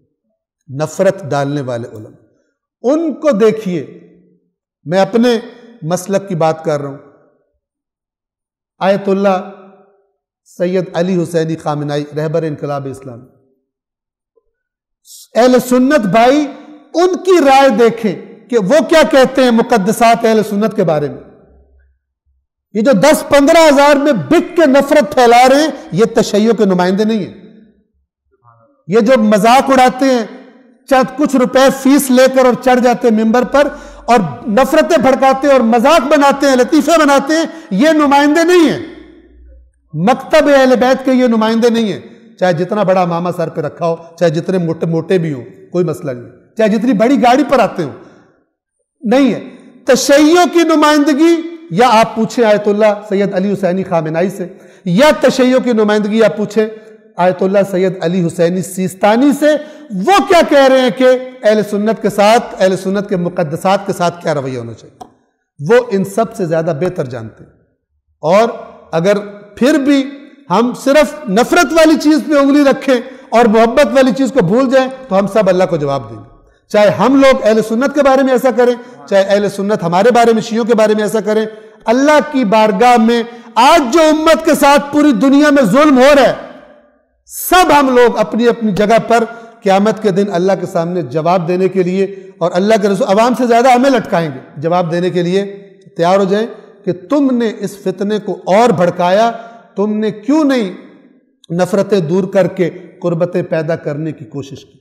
نفرت ڈالنے والے علماء، ان کو دیکھیے۔ میں اپنے مسلک کی بات کر رہا ہوں، آیت اللہ سید علی حسینی خامنائی رہبر انقلاب اسلام، اہل سنت بھائی ان کی رائے دیکھیں کہ وہ کیا کہتے ہیں مقدسات اہل سنت کے بارے میں۔ یہ جو 10-15 ہزار میں بک کے نفرت پھیلا رہے ہیں یہ تشیع کے نمائندے نہیں ہیں۔ یہ جو مذاق اڑاتے ہیں، چند کچھ روپے فیس لے کر اور چڑھ جاتے ہیں ممبر پر اور نفرتیں بھڑکاتے ہیں اور مذاق بناتے ہیں، لطیفے بناتے ہیں، یہ نمائندے نہیں ہیں۔ مکتب اہل بیت کے یہ نمائندے نہیں ہیں، چاہے جتنا بڑا ماما سر پہ رکھا ہو، چاہے جتنے موٹے موٹے بھی ہوں، کوئی مسئلہ نہیں، چاہے جتنی بڑی گاڑی پر آتے ہوں، نہیں ہے۔ تشیع کی نمائندگی یا آپ پوچھیں آیت اللہ سید علی حسینی خامنائی سے، یا تشیع کی نمائندگی آپ پوچھیں آیت اللہ سید علی حسینی سیستانی سے، وہ کیا کہہ رہے ہیں کہ اہل سنت کے ساتھ، اہل سنت کے مقدسات کے ساتھ کیا رویہ ہونا چاہیے، وہ ان سب سے زیادہ بہتر جانتے ہیں۔ اور اگر پھر بھی ہم صرف نفرت والی چیز پہ انگلی رکھیں اور محبت والی چیز کو بھول جائیں تو ہم سب اللہ کو جواب دیں گے، چاہے ہم لوگ اہل سنت کے بارے میں ایسا کریں، چاہے اہل سنت ہمارے بارے میں، شیعوں کے بارے میں ایسا کریں۔ اللہ کی بارگاہ میں آج جو امت کے ساتھ پوری دنیا میں ظلم ہو رہا ہے، سب ہم لوگ اپنی اپنی جگہ پر قیامت کے دن اللہ کے سامنے جواب دینے کے لیے، اور اللہ کے رسول عوام سے زیادہ ہمیں لٹکائیں گے، جواب دینے کے لیے تیار ہو جائیں کہ تم نے اس فتنے کو اور بھڑکایا، تم نے کیوں نہیں نفرتیں دور کر کے قربتیں پیدا کرنے کی کوشش کی،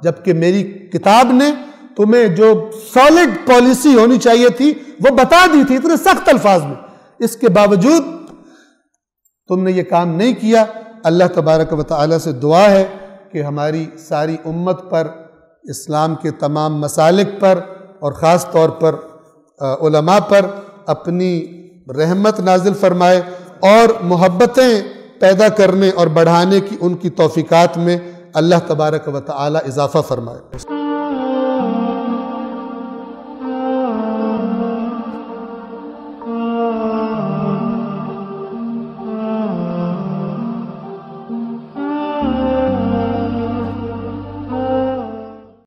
جبکہ میری کتاب نے تمہیں جو سالڈ پالیسی ہونی چاہیے تھی وہ بتا دی تھی اتنے سخت الفاظ میں، اس کے باوجود تم نے یہ کام نہیں کیا۔ اللہ تبارک و تعالی سے دعا ہے کہ ہماری ساری امت پر، اسلام کے تمام مسالک پر اور خاص طور پر علماء پر اپنی رحمت نازل فرمائے اور محبتیں پیدا کرنے اور بڑھانے کی ان کی توفیقات میں اللہ تبارک و تعالی اضافہ فرمائے۔